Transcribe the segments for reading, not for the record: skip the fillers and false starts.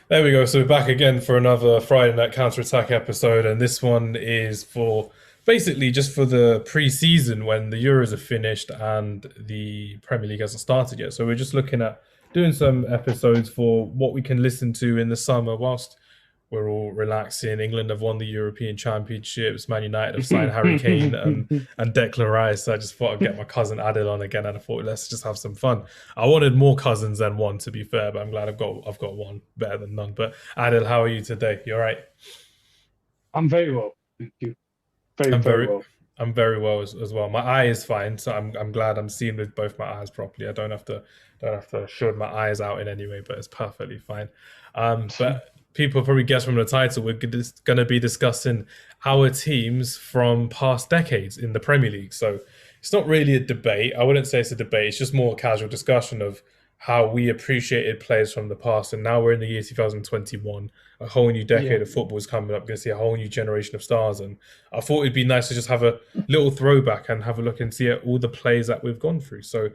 There we go. So we're back again for another Friday Night Counter-Attack episode, and this one is for basically just for the pre-season when the Euros are finished and the Premier League hasn't started yet. So we're just looking at doing some episodes for what we can listen to in the summer whilst we're all relaxing. England have won the European Championships. Man United have signed Harry Kane and Declan Rice. So I just thought I'd get my cousin Aadil on again, and I thought let's just have some fun. I wanted more cousins than one, to be fair, but I'm glad I've got one, better than none. But Adil, how are you today? You all right? I'm very well, thank you. Very, I'm very very well. I'm very well as well. My eye is fine, so I'm glad I'm seeing with both my eyes properly. I don't have to shove my eyes out in any way, but it's perfectly fine. But people probably guess from the title, we're going to be discussing our teams from past decades in the Premier League. So it's not really a debate. I wouldn't say it's a debate. It's just more a casual discussion of how we appreciated players from the past. And now we're in the year 2021. A whole new decade Yeah, of football is coming up. We're going to see a whole new generation of stars. And I thought it'd be nice to just have a little throwback and have a look and see at all the players that we've gone through. So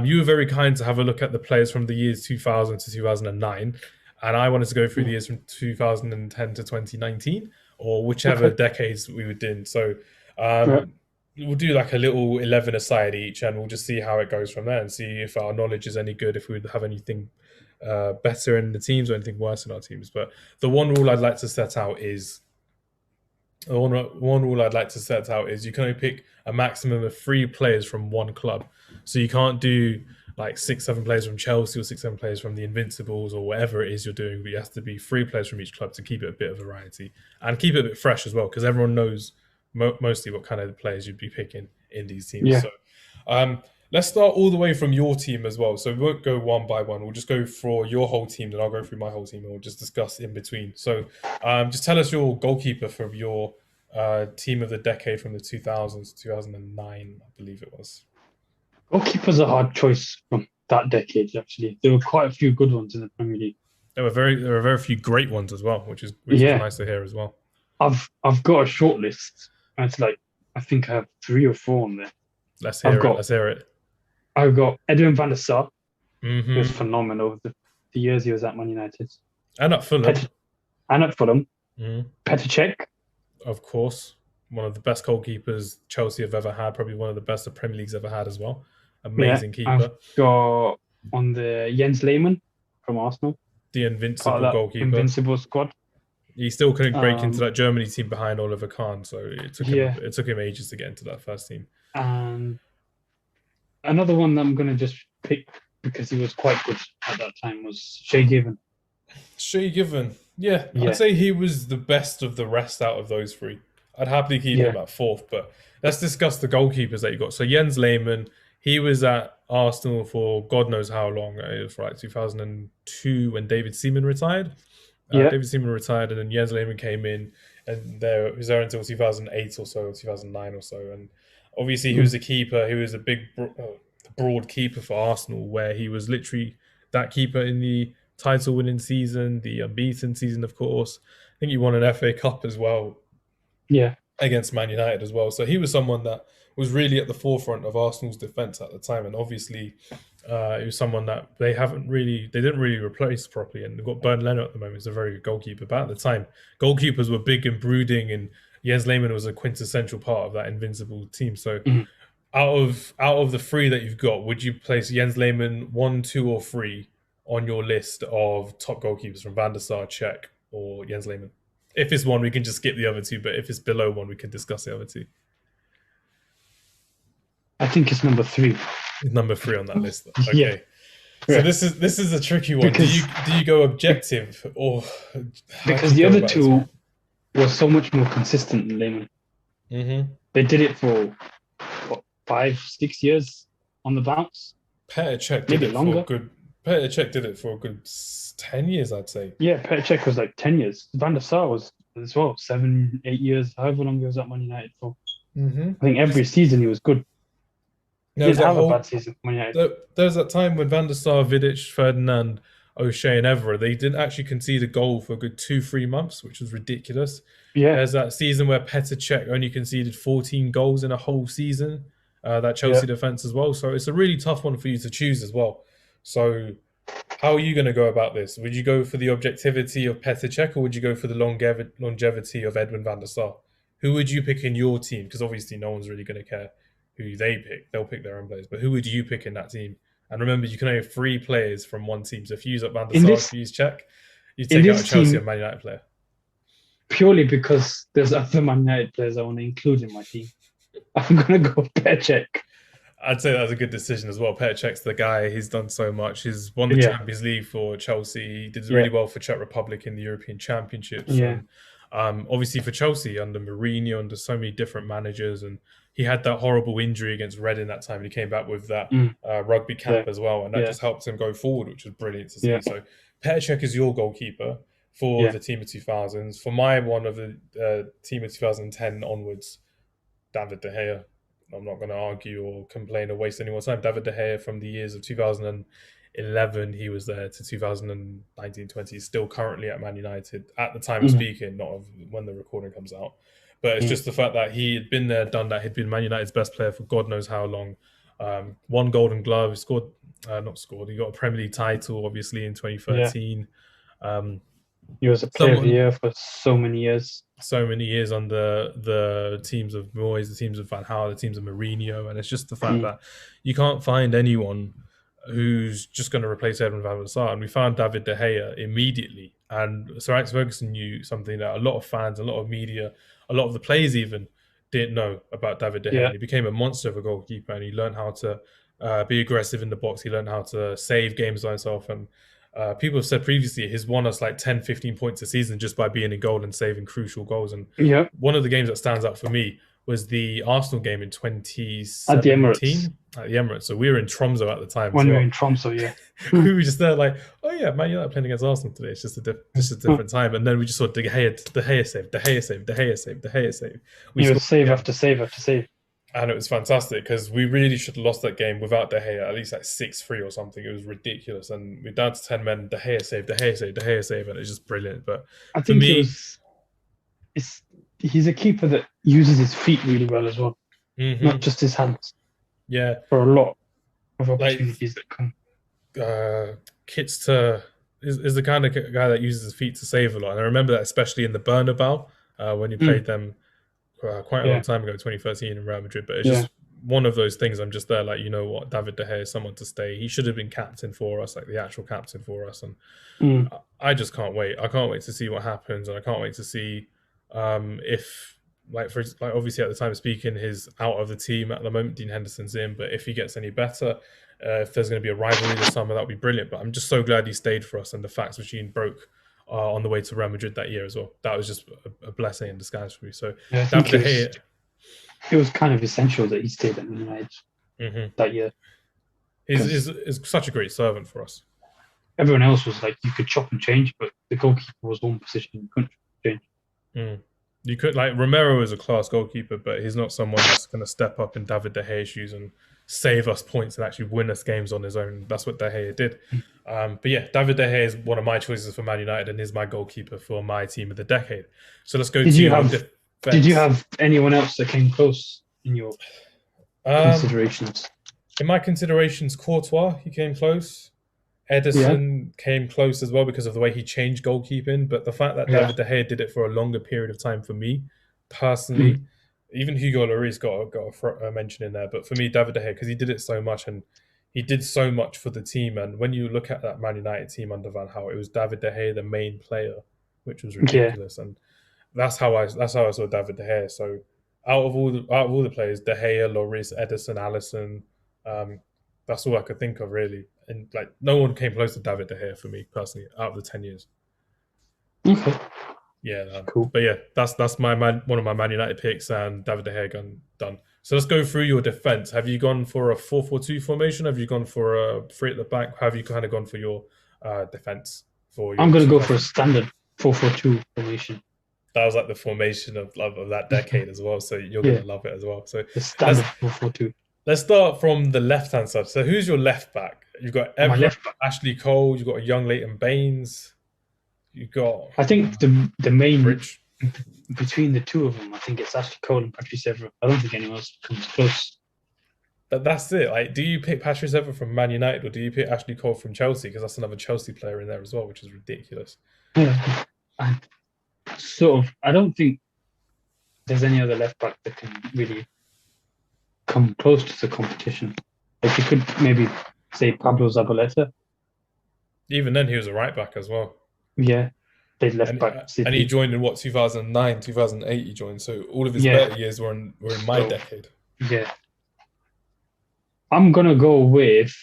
you were very kind to have a look at the players from the years 2000 to 2009. And I wanted to go through the yeah. years from 2010 to 2019, or whichever Okay. decades we were in. So Right. um, we'll do like a little 11 aside each, and we'll just see how it goes from there and see if our knowledge is any good, if we would have anything better in the teams or anything worse in our teams. But the one rule I'd like to set out is one rule I'd like to set out is you can only pick a maximum of three players from one club. So you can't do like six, seven players from Chelsea or six, seven players from the Invincibles or whatever it is you're doing. But it has to be three players from each club to keep it a bit of variety and keep it a bit fresh as well, because everyone knows mostly what kind of players you'd be picking in these teams. Yeah. So um, let's start all the way from your team as well. So we won't go one by one. We'll just go for your whole team, then I'll go through my whole team, and we'll just discuss in between. So just tell us your goalkeeper from your team of the decade from the 2000s, 2009, I believe it was. Goalkeeper's a hard choice from that decade, actually. There were quite a few good ones in the Premier League. There were very few great ones as well, which is Yeah. nice to hear as well. I've got a short list. And it's like I think I have three or four on there. Let's I've hear it. got Let's hear it. I've got Edwin van der Sar, who was Hmm. phenomenal the years he was at Man United. And at Fulham, Pet and at Fulham. mm, Petr Cech. of course, one of the best goalkeepers Chelsea have ever had, probably one of the best the Premier League's ever had as well. Yeah. Amazing I've keeper, got on the Jens Lehmann from Arsenal, the part of invincible that goalkeeper. invincible squad. He still couldn't break into Um, that Germany team behind Oliver Kahn, so yeah, it took him ages to get into that first team. and another one that I'm gonna just pick because he was quite good at that time was Shay Given. Shay Given, yeah, I'd Yeah, say he was the best of the rest out of those three. I'd happily keep him yeah, at fourth, but let's discuss the goalkeepers that you got. So Jens Lehmann, he was at Arsenal for God knows how long. It was like 2002 when David Seaman retired. yeah. David Seaman retired, and then Jens Lehmann came in, and there he was there until 2008 or so, 2009 or so. And obviously, he Mm, was a keeper. He was a big, broad keeper for Arsenal, where he was literally that keeper in the title-winning season, the unbeaten season, of course. I think he won an FA Cup as well yeah, against Man United as well. So he was someone that was really at the forefront of Arsenal's defense at the time, and obviously, he was someone that they didn't really replace properly. And they've got Bernd Leno at the moment, who's a very good goalkeeper. But at the time, goalkeepers were big and brooding, and Jens Lehmann was a quintessential part of that invincible team. So mm. out of the three that you've got, would you place Jens Lehmann one, two, or three on your list of top goalkeepers from Van der Sar, Czech, or Jens Lehmann? If it's one, we can just skip the other two. But if it's below one, we can discuss the other two. I think it's number three. Number three on that list. Yeah, Okay. So yeah. this is a tricky one. Do you Because do you go objective or how do because you the go other about this one? two were so much more consistent than Lehman. Mm-hmm. They did it for what, 5, 6 years on the bounce, Petr Cech did maybe it for a longer. good. Petr Cech did it for a good 10 years, I'd say. Yeah, Petr Cech was like 10 years. Van der Sar was as well, 7, 8 years, however long he was at Man United for. Mm-hmm. I think every season he was good. There was Didn't that have a bad whole season for Man United. there's that time when Van der Sar, Vidic, Ferdinand, O'Shea, and Evra, they didn't actually concede a goal for a good 2-3 months, which was ridiculous. Yeah, There's that season where Petr Cech only conceded 14 goals in a whole season. That yeah, Chelsea defense as well. So it's a really tough one for you to choose as well. So How are you going to go about this? Would you go for the objectivity of Petr Cech, or would you go for the longevity of Edwin van der Sar? Who would you pick in your team? Because obviously no one's really going to care who they pick. They'll pick their own players. But who would you pick in that team? And remember, you can only have three players from one team. So if you use up Van der In Sar, if this you use Cech, you in take out a this Chelsea or team, Man United player. purely because there's other Man United players I want to include in my team, I'm gonna go with Petr Cech. I'd say that was a good decision as well. Petr Cech's the guy. He's done so much. He's won the Yeah, Champions League for Chelsea. He did yeah, really well for Czech Republic in the European Championships. yeah. And obviously for Chelsea under Mourinho, under so many different managers. And he had that horrible injury against Reading that time. And he came back with that Mm, rugby cap yeah, as well. And that yeah, just helped him go forward, which was brilliant to see. yeah, So Petr Cech is your goalkeeper for yeah. the team of 2000s. For my one of the team of 2010 onwards, David De Gea. I'm not going to argue or complain or waste any more time. David De Gea from the years of 2011, he was there to 2019-20, still currently at Man United at the time of Mm, speaking, not of when the recording comes out. But it's mm, just the fact that he had been there, done that. He'd been Man United's best player for God knows how long. Won Golden Glove, he scored, not scored, he got a Premier League title, obviously, in yeah. 2013. Um, He was a player of the someone year for so many years. so many years under the teams of Moyes, the teams of Van Gaal, the teams of Mourinho, and it's just the fact Mm, that you can't find anyone who's just going to replace Edwin van der Sar. And we found David De Gea immediately. And Sir Alex Ferguson knew something that a lot of fans, a lot of media, a lot of the players even didn't know about David De Gea. yeah, And he became a monster of a goalkeeper, and he learned how to be aggressive in the box. He learned how to save games by himself. And people have said previously he's won us like 10, 15 points a season just by being in goal and saving crucial goals. And yeah. one of the games that stands out for me was the Arsenal game in At the Emirates 2017 at the Emirates. So we were in Tromso at the time as when we were well. in Tromso. Yeah. We were just there like, oh yeah, Man United playing against Arsenal today. It's just just a different time. And then we just saw De Gea save, De Gea save, De Gea save, De Gea save. We He scored was save again. after save after save. And it was fantastic because we really should have lost that game without De Gea, at least like 6-3 or something. It was ridiculous. And we're down to 10 men, De Gea save, De Gea save, De Gea save. And it's just brilliant. But I for think he me, was. He's a keeper that uses his feet really well as well, not just his hands, yeah, for a lot of like opportunities that come. Kits to is the kind of guy that uses his feet to save a lot. And I remember that especially in the Bernabeu when he Mm, played them quite a long yeah, time ago, 2013 in Real Madrid. But it's yeah, just one of those things. I'm just there, like, you know what, David De Gea is someone to stay. He should have been captain for us, like the actual captain for us. And mm, I just can't wait. I can't wait to see what happens, and I can't wait to see if, like obviously at the time of speaking, he's out of the team at the moment. Dean Henderson's in, but if he gets any better, if there's going to be a rivalry this summer, that would be brilliant. But I'm just so glad he stayed for us, and the fax machine broke on the way to Real Madrid that year as well. That was just a blessing in disguise for me. So yeah. I think David De Gea. it was kind of essential that he stayed at Man United Mhm. that year because Is such a great servant for us. everyone else was like you could chop and change, but the goalkeeper was one position you couldn't change. Mm. You could, like, Romero is a class goalkeeper, but he's not someone that's going to step up in David De Gea's shoes and save us points and actually win us games on his own. That's what De Gea did. But yeah, David De Gea is one of my choices for Man United and is my goalkeeper for my team of the decade. So let's go Did to you your have defense. Did you have anyone else that came close in your considerations? In my considerations, Courtois, he came close. Yeah, Ederson came close as well because of the way he changed goalkeeping. But the fact that yeah, David De Gea did it for a longer period of time for me, mm, personally, even Hugo Lloris got a mention in there. But for me, David De Gea, because he did it so much and he did so much for the team. And when you look at that Man United team under Van Gaal, it was David De Gea, the main player, which was yeah. ridiculous. And that's how I saw David De Gea. So out of all the players, De Gea, Lloris, Ederson, Allison, um, that's all I could think of really. And like no one came close to David De Gea for me personally out of the 10 years. Okay, Yeah, cool. but yeah, that's my one of my Man United picks, and David De Gea done. So let's go through your defense. Have you gone for a 4-4-2 formation? Have you gone for a three at the back? Have you kind of gone for your defense for I'm your gonna two go for a questions? standard 4-4-2 formation. That was like the formation of that decade as well. So you're Yeah, gonna love it as well. So the let's standard 4-4-2. let's start from the left hand side. So who's your left back? You've got On my Everett, left back, Ashley Cole. You've got a young Leighton Baines. You've got I think the main Bridge. between the two of them, I think it's Ashley Cole and Patrice Evra. I don't think anyone else comes close. That's it. Like, do you pick Patrice Evra from Man United or do you pick Ashley Cole from Chelsea? Because that's another Chelsea player in there as well, which is ridiculous. Yeah. And sort of, I don't think there's any other left back that can really come close to the competition. Like you could maybe say Pablo Zabaleta. Even then, he was a right back as well. Yeah, they left And back and he City. joined in what 2009, 2008. He joined, so all of his Yeah, better years were in my so decade. yeah, I'm gonna go with.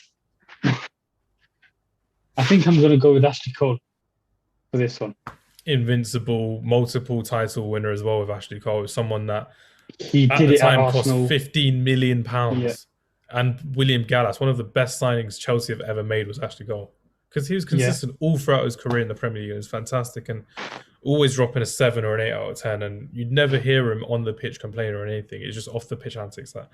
I think I'm gonna go with Ashley Cole for this one. Invincible, multiple title winner as well with Ashley Cole, someone that He at did the it at time cost Arsenal. £15 million. Yeah, And William Gallas, one of the best signings Chelsea have ever made was Ashley Cole. Because he was yeah. consistent all throughout his career in the Premier League. It was fantastic and always dropping a 7 or an 8 out of 10. And you'd never hear him on the pitch complain or anything. It's just off the pitch antics that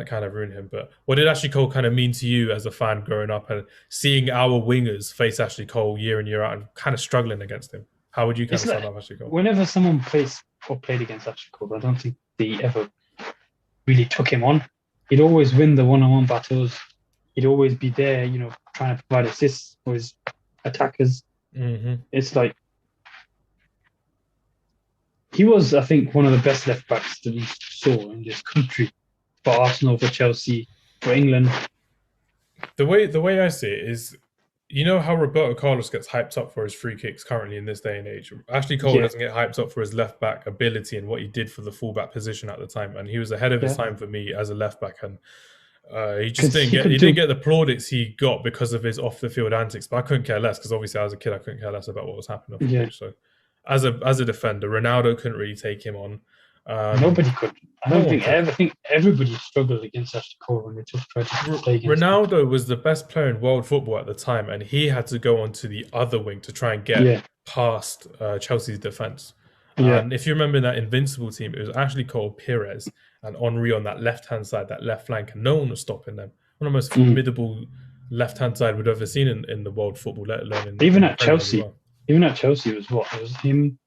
kind of ruined him. But what did Ashley Cole kind of mean to you as a fan growing up and seeing our wingers face Ashley Cole year in, year out and kind of struggling against him? How would you kind It's of sum like up Ashley Cole? whenever someone plays or played against Ashley Cole, I don't think they ever really took him on. He'd always win the one-on-one battles. He'd always be there, trying to provide assists for his attackers. Mm-hmm. It's like he was, I think, one of the best left backs that we saw in this country for Arsenal, for Chelsea, for England. The way I see it is, you know how Roberto Carlos gets hyped up for his free kicks currently in this day and age. Ashley Cole doesn't get hyped up for his left back ability and what he did for the fullback position at the time, and he was ahead of his time for me as a left back. And he just didn't get the plaudits he got because of his off the field antics. But I couldn't care less because obviously as a kid I couldn't care less about what was happening off the pitch. So as a defender, Ronaldo couldn't really take him on. Nobody could. I think everybody struggled against Ashley Cole when they just tried to play against Ronaldo was the best player in world football at the time, and he had to go onto the other wing to try and get past Chelsea's defense. And if you remember in that Invincible team, it was Ashley Cole, Pires, and Henry on that left-hand side, that left flank, and no one was stopping them. One of the most formidable left-hand side we'd ever seen in the world football, let alone even at Chelsea. Even at Chelsea, it was what? It was him,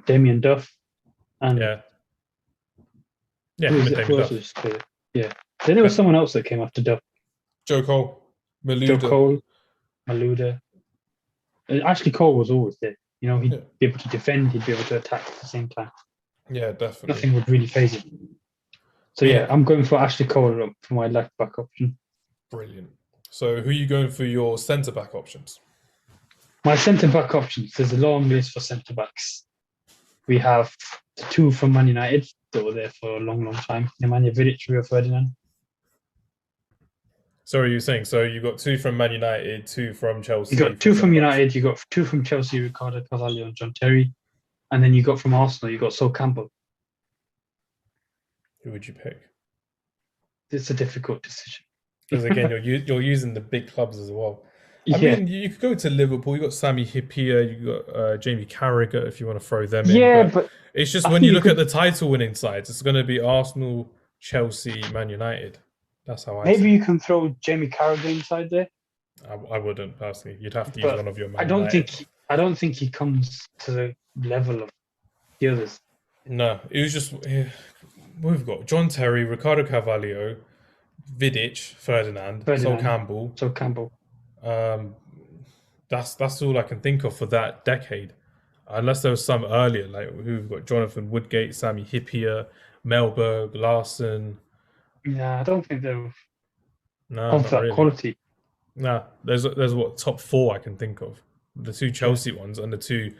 Damien Duff, and who else was there? Yeah. Then there was someone else that came after Duff. Joe Cole, Malouda. Ashley Cole was always there. He'd be able to defend, he'd be able to attack at the same time. Yeah, definitely. Nothing would really phase him. So I'm going for Ashley Cole for my left back option. Brilliant. So who are you going for your centre back options? My centre back options, there's a long list for centre backs. We have the two from Man United that were there for a long, long time. Nemanja Vidic, Rio Ferdinand. Sorry, you were saying, so you got two from Man United, two from Chelsea. You got two from United, you got two from Chelsea, Ricardo Carvalho and John Terry. And then you got from Arsenal, you got Sol Campbell. Who would you pick? It's a difficult decision. Because again, you're using the big clubs as well. I mean, you could go to Liverpool. You got Sami Hyypiä, you got Jamie Carragher if you want to throw them in. Yeah, but it's just when you look at the title-winning sides, it's going to be Arsenal, Chelsea, Man United. That's how I. Maybe you can throw Jamie Carragher inside there. I wouldn't personally. You'd have to use one of your. Man I don't think he comes to the level of the others. No, it was just we've got John Terry, Ricardo Carvalho, Vidic, Ferdinand. Sol Campbell. That's all I can think of for that decade, unless there was some earlier, like we've got Jonathan Woodgate, Sami Hyypiä, Melberg, Larsson. Yeah, I don't think they're of that quality. No, there's what top four I can think of. The two Chelsea ones and the two,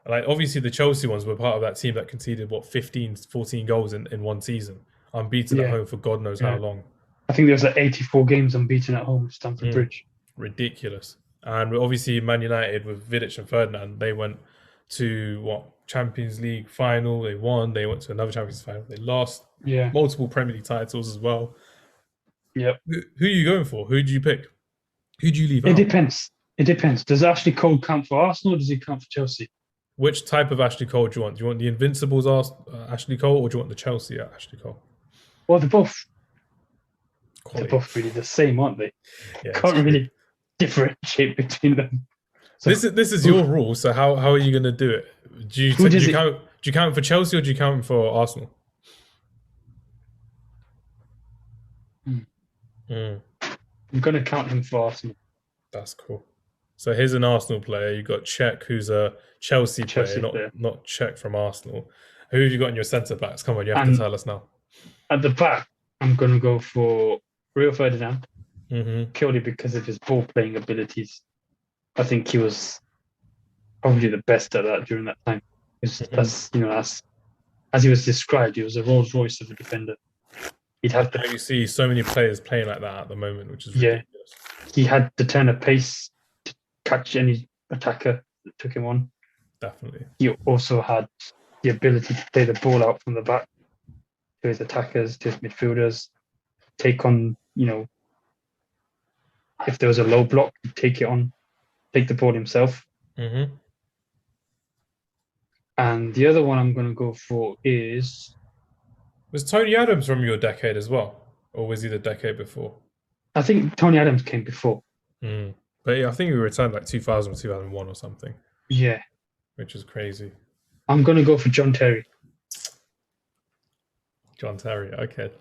like obviously the Chelsea ones were part of that team that conceded 14 goals in one season, unbeaten at home for God knows how long. I think there was 84 games unbeaten at home at Stamford Bridge. Ridiculous. And obviously Man United with Vidic and Ferdinand, they went to Champions League final, they won, they went to another Champions League final, they lost multiple Premier League titles as well. Yep. Who are you going for? Who do you pick? Who do you leave out? It depends. Does Ashley Cole count for Arsenal or does he count for Chelsea? Which type of Ashley Cole do you want? Do you want the Invincibles Ashley Cole or do you want the Chelsea Ashley Cole? Well, they're both really the same, aren't they? Yeah, can't really differentiate between them. So, this is your rule. So how are you going to do it? Do you count for Chelsea or do you count for Arsenal? Mm, I'm going to count him for Arsenal. that's cool. So here's an Arsenal player. You got Czech, who's a Chelsea player, Chelsea not player. not Czech from Arsenal. Who have you got in your centre backs? Come on, you have to And tell us now. at the back, I'm going to go for Rio Ferdinand, Hmm. purely because of his ball playing abilities. I think he was probably the best at that during that time. Hmm. As he was described, he was a Rolls Royce of a defender. He'd have the Now you see so many players playing like that at the moment, which is Yeah, ridiculous. he had the turn of pace to catch any attacker that took him on. Definitely. He also had the ability to play the ball out from the back to his attackers, to his midfielders, take on, if there was a low block, he'd take it on, take the ball himself. Hmm. And the other one I'm going to go for is, Was Tony Adams from your decade as well, or was he the decade before? I think Tony Adams came before. Mm. But yeah, I think he returned like 2000 or 2001 or something, Yeah, which is crazy. I'm going to go for John Terry. John Terry, okay.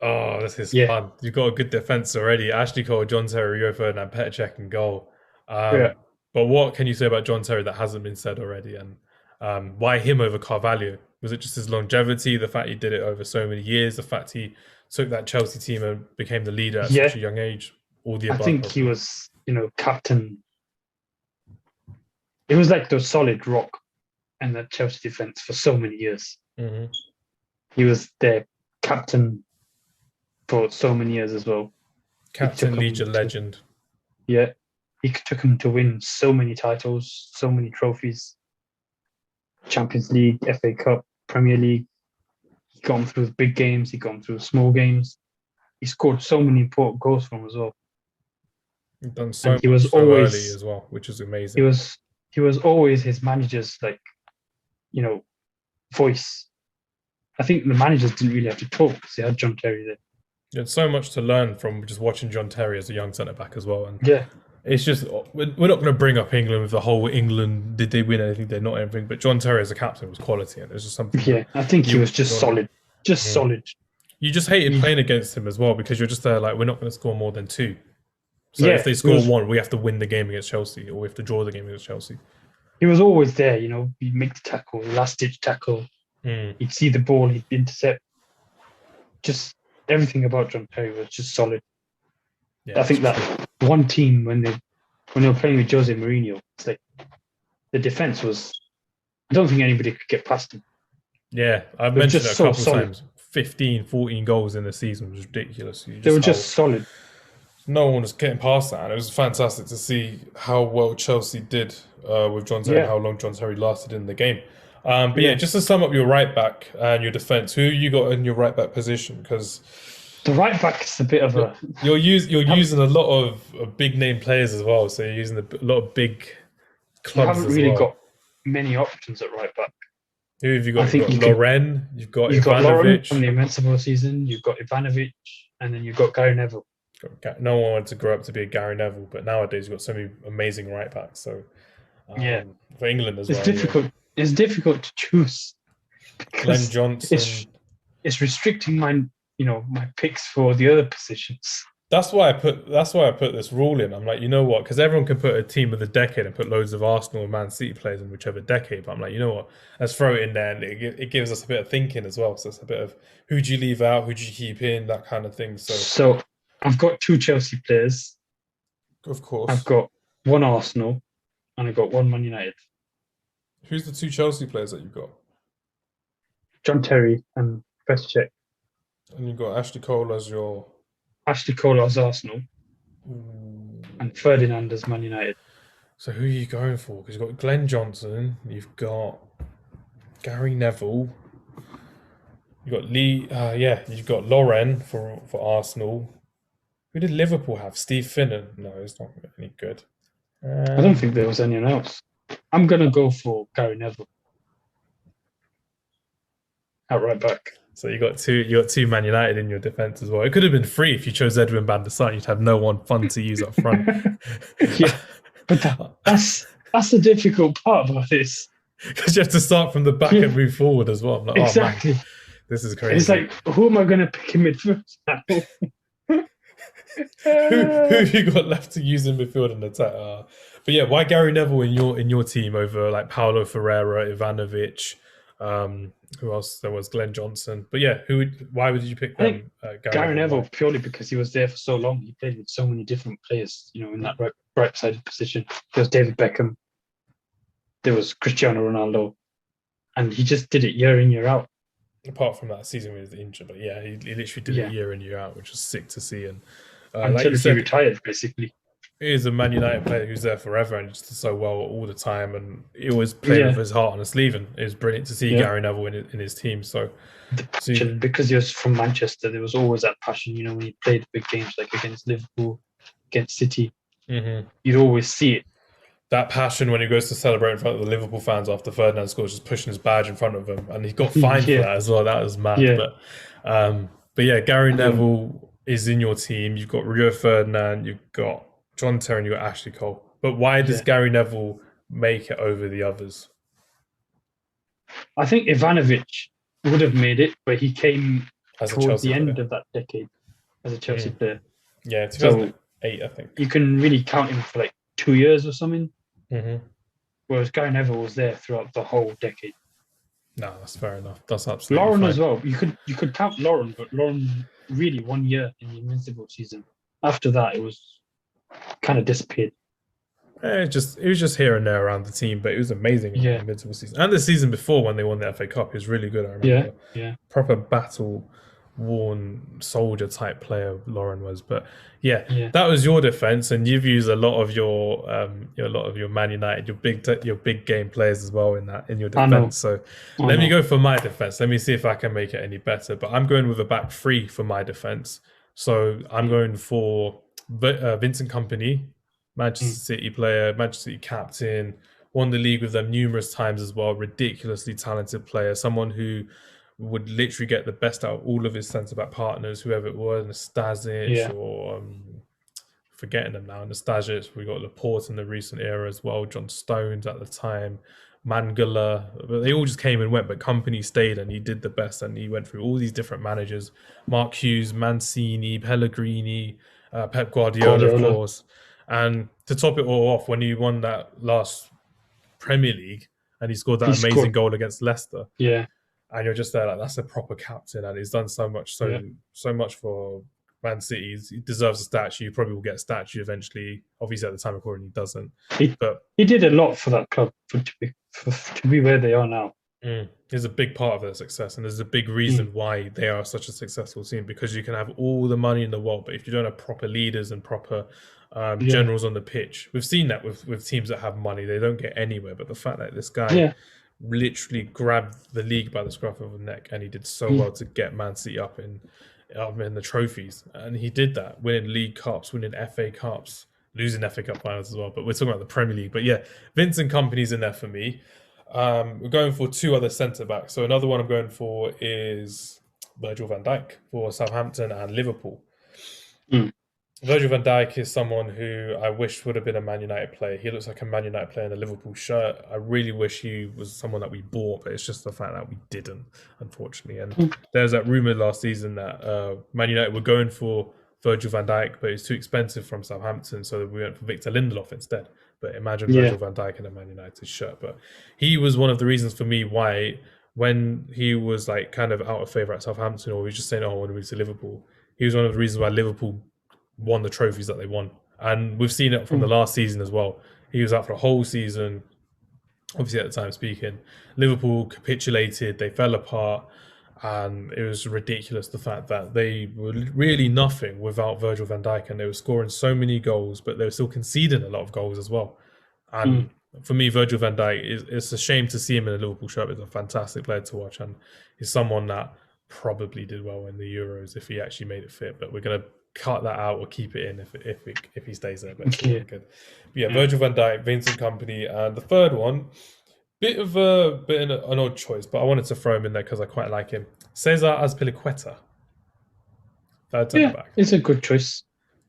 Oh, this is Yeah, fun. You've got a good defense already. Ashley Cole, John Terry, Rio Ferdinand, Petr Cech in goal. yeah. But what can you say about John Terry that hasn't been said already? And why him over Carvalho? Was it just his longevity, the fact he did it over so many years, the fact he took that Chelsea team and became the leader at such Yeah, a young age? All the I above, think he probably. was, captain. It was like the solid rock in the Chelsea defense for so many years. Hmm. He was their captain for so many years as well. Captain, Legion legend. Yeah, he took him to win so many titles, so many trophies: Champions League, FA Cup, Premier League. He got him through the big games. He got him through small games. He scored so many important goals for him as well. He's done And so much so early as well, which is he amazing. was he was always his manager's you know voice. I think the managers didn't really have to talk because they had John Terry there. You had so much to learn from just watching John Terry as a young centre back as well. And Yeah, it's just, we're not going to bring up England with the whole England, did they win anything? They're not anything. But John Terry as a captain was quality. And there's just something that yeah. I think he was just you solid, just mm. solid. You just hated He, playing against him as well because you're just there like, we're not going to score more than two. So if yeah, they score one, we have to win the game against Chelsea or we have to draw the game against Chelsea. he was always there. He'd make the tackle, last ditch tackle. Mm. He'd see the ball, he'd intercept. Just everything about John Terry was just solid. Yeah, I think that one team when they were playing with Jose Mourinho, it's like the defense was. I don't think anybody could get past him. Yeah, I've mentioned it a couple solid. times. 15, 14 goals in the season was ridiculous. They were just solid. No one was getting past that. And it was fantastic to see how well Chelsea did with John Terry and how long John Terry lasted in the game. But yeah, just to sum up your right back and your defense, who you got in your right back position? Because the right back is a bit of a. You're using a lot of big name players as well. So you're using a lot of big You clubs haven't as really well. got many options at right back. Who have you got? I think You've got Loren, you've got Lauren Ivanovic. from the Invincible season. You've got Ivanovic, and then you've got Gary Neville. No one wanted to grow up to be a Gary Neville, but nowadays you've got so many amazing right backs. So for England as It's well, difficult. yeah. It's difficult to choose. Glenn Johnson. It's restricting my picks for the other positions. That's why I put this rule in. I'm like, you know what? Because everyone can put a team of the decade and put loads of Arsenal and Man City players in whichever decade. But I'm like, you know what? Let's throw it in there, and it gives us a bit of thinking as well. So it's a bit of who do you leave out, who do you keep in, that kind of thing. So I've got two Chelsea players. Of course, I've got one Arsenal, and I've got one Man United. Who's the two Chelsea players that you've got? John Terry and Petr Cech. And you've got Ashley Cole as your. Ashley Cole as Arsenal. And Ferdinand as Man United. So who are you going for? Because you've got Glenn Johnson, you've got Gary Neville, you've got you've got Loren for Arsenal. Who did Liverpool have? Steve Finnan? No, it's not any good. I don't think there was anyone else. I'm gonna go for Gary Neville at right back. So you got two Man United in your defense as well. It could have been three if you chose Edwin van der Sar. You'd have no one fun to use up front. Yeah, but that's the difficult part about this. Because you have to start from the back and move forward as well. I'm like, exactly. Oh, man. This is And it's crazy. like, who am I going to pick in midfield now? Who have you got left to use in midfield and attack? But yeah, why Gary Neville in your team over like Paulo Ferreira, Ivanovic? Who else? There was Glenn Johnson. But yeah, why would you pick I think them? Gary Gary Neville. Neville Why? purely because he was there for so long. He played with so many different players, in that right sided position. There was David Beckham, there was Cristiano Ronaldo, and he just did it year in, year out. Apart from that season when he was injured, but yeah, he literally did it Yeah. year in year out, which was sick to see. And like Until you he said, retired, basically. he is a Man United player who's there forever and just does so well all the time, and he always played with Yeah. his heart on his sleeve. And it was brilliant to see Yeah. Gary Neville in his team. So, The passion, because he was from Manchester, there was always that passion, when he played big games like against Liverpool, against City, you'd always see it. that passion when he goes to celebrate in front of the Liverpool fans after Ferdinand scores, just pushing his badge in front of him, and he got fined for Yeah. that as well. That was mad. Yeah. But yeah, Gary Neville is in your team. You've got Rio Ferdinand, you've got John Terry, and you've got Ashley Cole. But why does Yeah. Gary Neville make it over the others? I think Ivanovic would have made it, but he came As a towards Chelsea the end player. of that decade as a Chelsea player. Yeah, So 2008, I think. you can really count him for like 2 years or something. Mm-hmm. Whereas Gary Neville was there throughout the whole decade. No, that's fair enough. That's absolutely Lauren fine. as well. You could count Lauren, but Lauren really 1 year in the Invincible season. After that, it was kind of disappeared. It was just here and there around the team, but it was amazing in the Invincible season. And the season before when they won the FA Cup, it was really good. I remember. Yeah. Proper battle worn soldier type player Lauren was. But yeah, that was your defense, and you've used a lot of your Man United, your big game players as well in your defense. So let me go for my defense. Let me see if I can make it any better. But I'm going with a back three for my defense. So I'm going for Vincent Kompany, Manchester City player, Manchester City captain, won the league with them numerous times as well. Ridiculously talented player, someone who would literally get the best out of all of his centre-back partners, whoever it was, Nastasic or forgetting them now, Nastasic. We got Laporte in the recent era as well, John Stones at the time, Mangala. They all just came and went, but Kompany stayed and he did the best, and he went through all these different managers: Mark Hughes, Mancini, Pellegrini, Pep Guardiola, of course. And to top it all off, when he won that last Premier League and he scored that amazing goal against Leicester, and you're just there like, that's a proper captain, and he's done so much for Man City. He deserves a statue. He probably will get a statue eventually. Obviously, at the time of recording, he doesn't. He did a lot for that club to be where they are now. He's a big part of their success, and there's a big reason why they are such a successful team, because you can have all the money in the world, but if you don't have proper leaders and proper generals on the pitch, we've seen that with teams that have money, they don't get anywhere. But the fact that this guy literally grabbed the league by the scruff of the neck, and he did so well to get Man City up in the trophies, and he did that, winning League Cups, winning FA Cups, losing FA Cup finals as well. But we're talking about the Premier League. But yeah, Vincent Kompany's in there for me. We're going for two other centre backs. So another one I'm going for is Virgil van Dijk for Southampton and Liverpool. Virgil van Dijk is someone who I wish would have been a Man United player. He looks like a Man United player in a Liverpool shirt. I really wish he was someone that we bought, but it's just the fact that we didn't, unfortunately. And there's that rumour last season that Man United were going for Virgil van Dijk, but it's too expensive from Southampton, so we went for Victor Lindelof instead. But imagine Virgil van Dijk in a Man United shirt. But he was one of the reasons for me why, when he was like kind of out of favour at Southampton, or he was just saying, "Oh, I want to move to Liverpool," he was one of the reasons why Liverpool won the trophies that they won. And we've seen it from the last season as well. He was out for the whole season, obviously at the time speaking. Liverpool capitulated, they fell apart, and it was ridiculous, the fact that they were really nothing without Virgil van Dijk, and they were scoring so many goals, but they were still conceding a lot of goals as well. And for me, Virgil van Dijk, it's a shame to see him in a Liverpool shirt. He's a fantastic player to watch, and he's someone that probably did well in the Euros if he actually made it fit. But we're going to cut that out or keep it in if he stays there. But it's really good. But yeah, Virgil van Dijk, Vincent Kompany, and the third one, bit of an odd choice, but I wanted to throw him in there because I quite like him. Cesar Azpilicueta. Back. It's a good choice.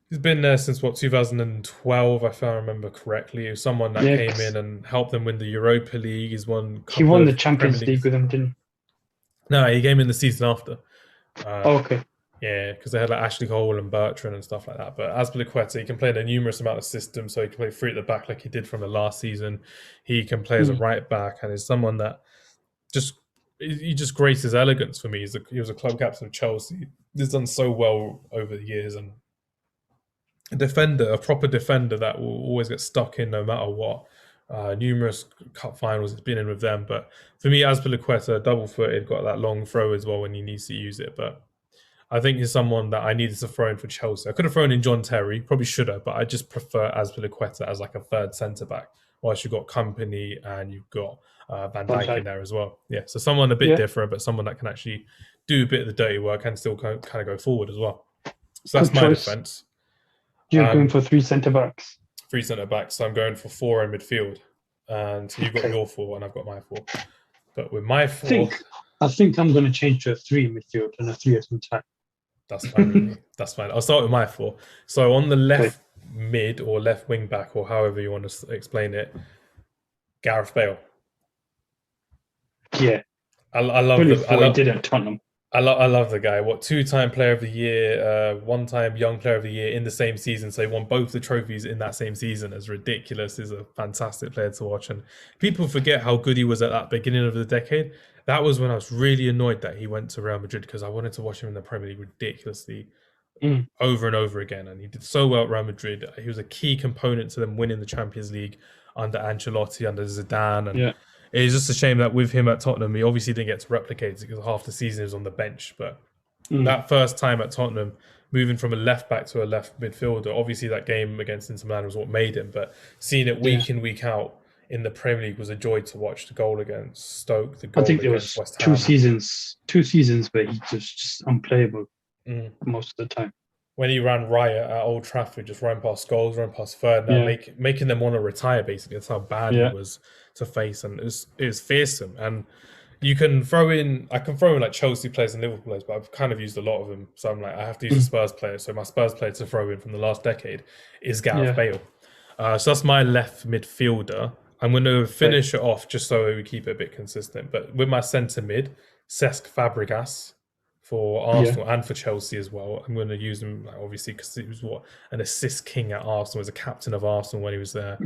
He's been there since 2012, if I remember correctly. He was someone that came in and helped them win the Europa League. He won the Champions League with them, didn't No, he came in the season after. Oh, Uh, okay. yeah, because they had like Ashley Cole and Bertrand and stuff like that. But Azpilicueta, he can play in a numerous amount of systems, so he can play three at the back like he did from the last season. He can play as a Mm. right back, and is someone that just he just graces elegance for me. He was a club captain of Chelsea. He's done so well over the years, and a defender, a proper defender that will always get stuck in no matter what. Numerous cup finals he's been in with them, but for me, Azpilicueta, double-footed, got that long throw as well when he needs to use it. But I think he's someone that I needed to throw in for Chelsea. I could have thrown in John Terry, probably should have, but I just prefer Azpilicueta as like a third centre back. Whilst you've got Company and you've got Van Van Dijk in Dijk. there as well. Yeah, so someone a bit Yeah. different, but someone that can actually do a bit of the dirty work and still kind of go forward as well. So that's Good my choice. defence. You're going for three centre backs. Three centre backs, so I'm going for four in midfield. And so you've got Okay. your four and I've got my four. But with my I four, think I'm going to change to a three midfield and a three at attack. that's fine with me. That's fine. I'll start with my four. So on the left mid or left wing back or however you want to explain it, Gareth Bale. Yeah. I love Brilliant for what he did at Tottenham. I love the guy. What, two-time player of the year, one-time young player of the year in the same season. So he won both the trophies in that same season. As ridiculous. Is a fantastic player to watch. And people forget how good he was at that beginning of the decade. That was when I was really annoyed that he went to Real Madrid because I wanted to watch him in the Premier League ridiculously over and over again. And he did so well at Real Madrid. He was a key component to them winning the Champions League under Ancelotti, under Zidane. And it's just a shame that with him at Tottenham, he obviously didn't get to replicate it because half the season he was on the bench. But that first time at Tottenham, moving from a left back to a left midfielder, obviously that game against Inter Milan was what made him. But seeing it week in, week out in the Premier League was a joy to watch. The goal against Stoke, the goal against West Ham. Two seasons where he was just unplayable most of the time. When he ran riot at Old Trafford, just running past goals, running past Ferdinand, making them want to retire, basically. That's how bad he was to face. And it was fearsome. And I can throw in like Chelsea players and Liverpool players, but I've kind of used a lot of them. So I'm like, I have to use a Spurs player. So my Spurs player to throw in from the last decade is Gareth Bale. So that's my left midfielder. I'm going to finish it off just so we keep it a bit consistent. But with my centre mid, Cesc Fabregas for Arsenal and for Chelsea as well. I'm going to use him obviously because he was an assist king at Arsenal, was a captain of Arsenal when he was there.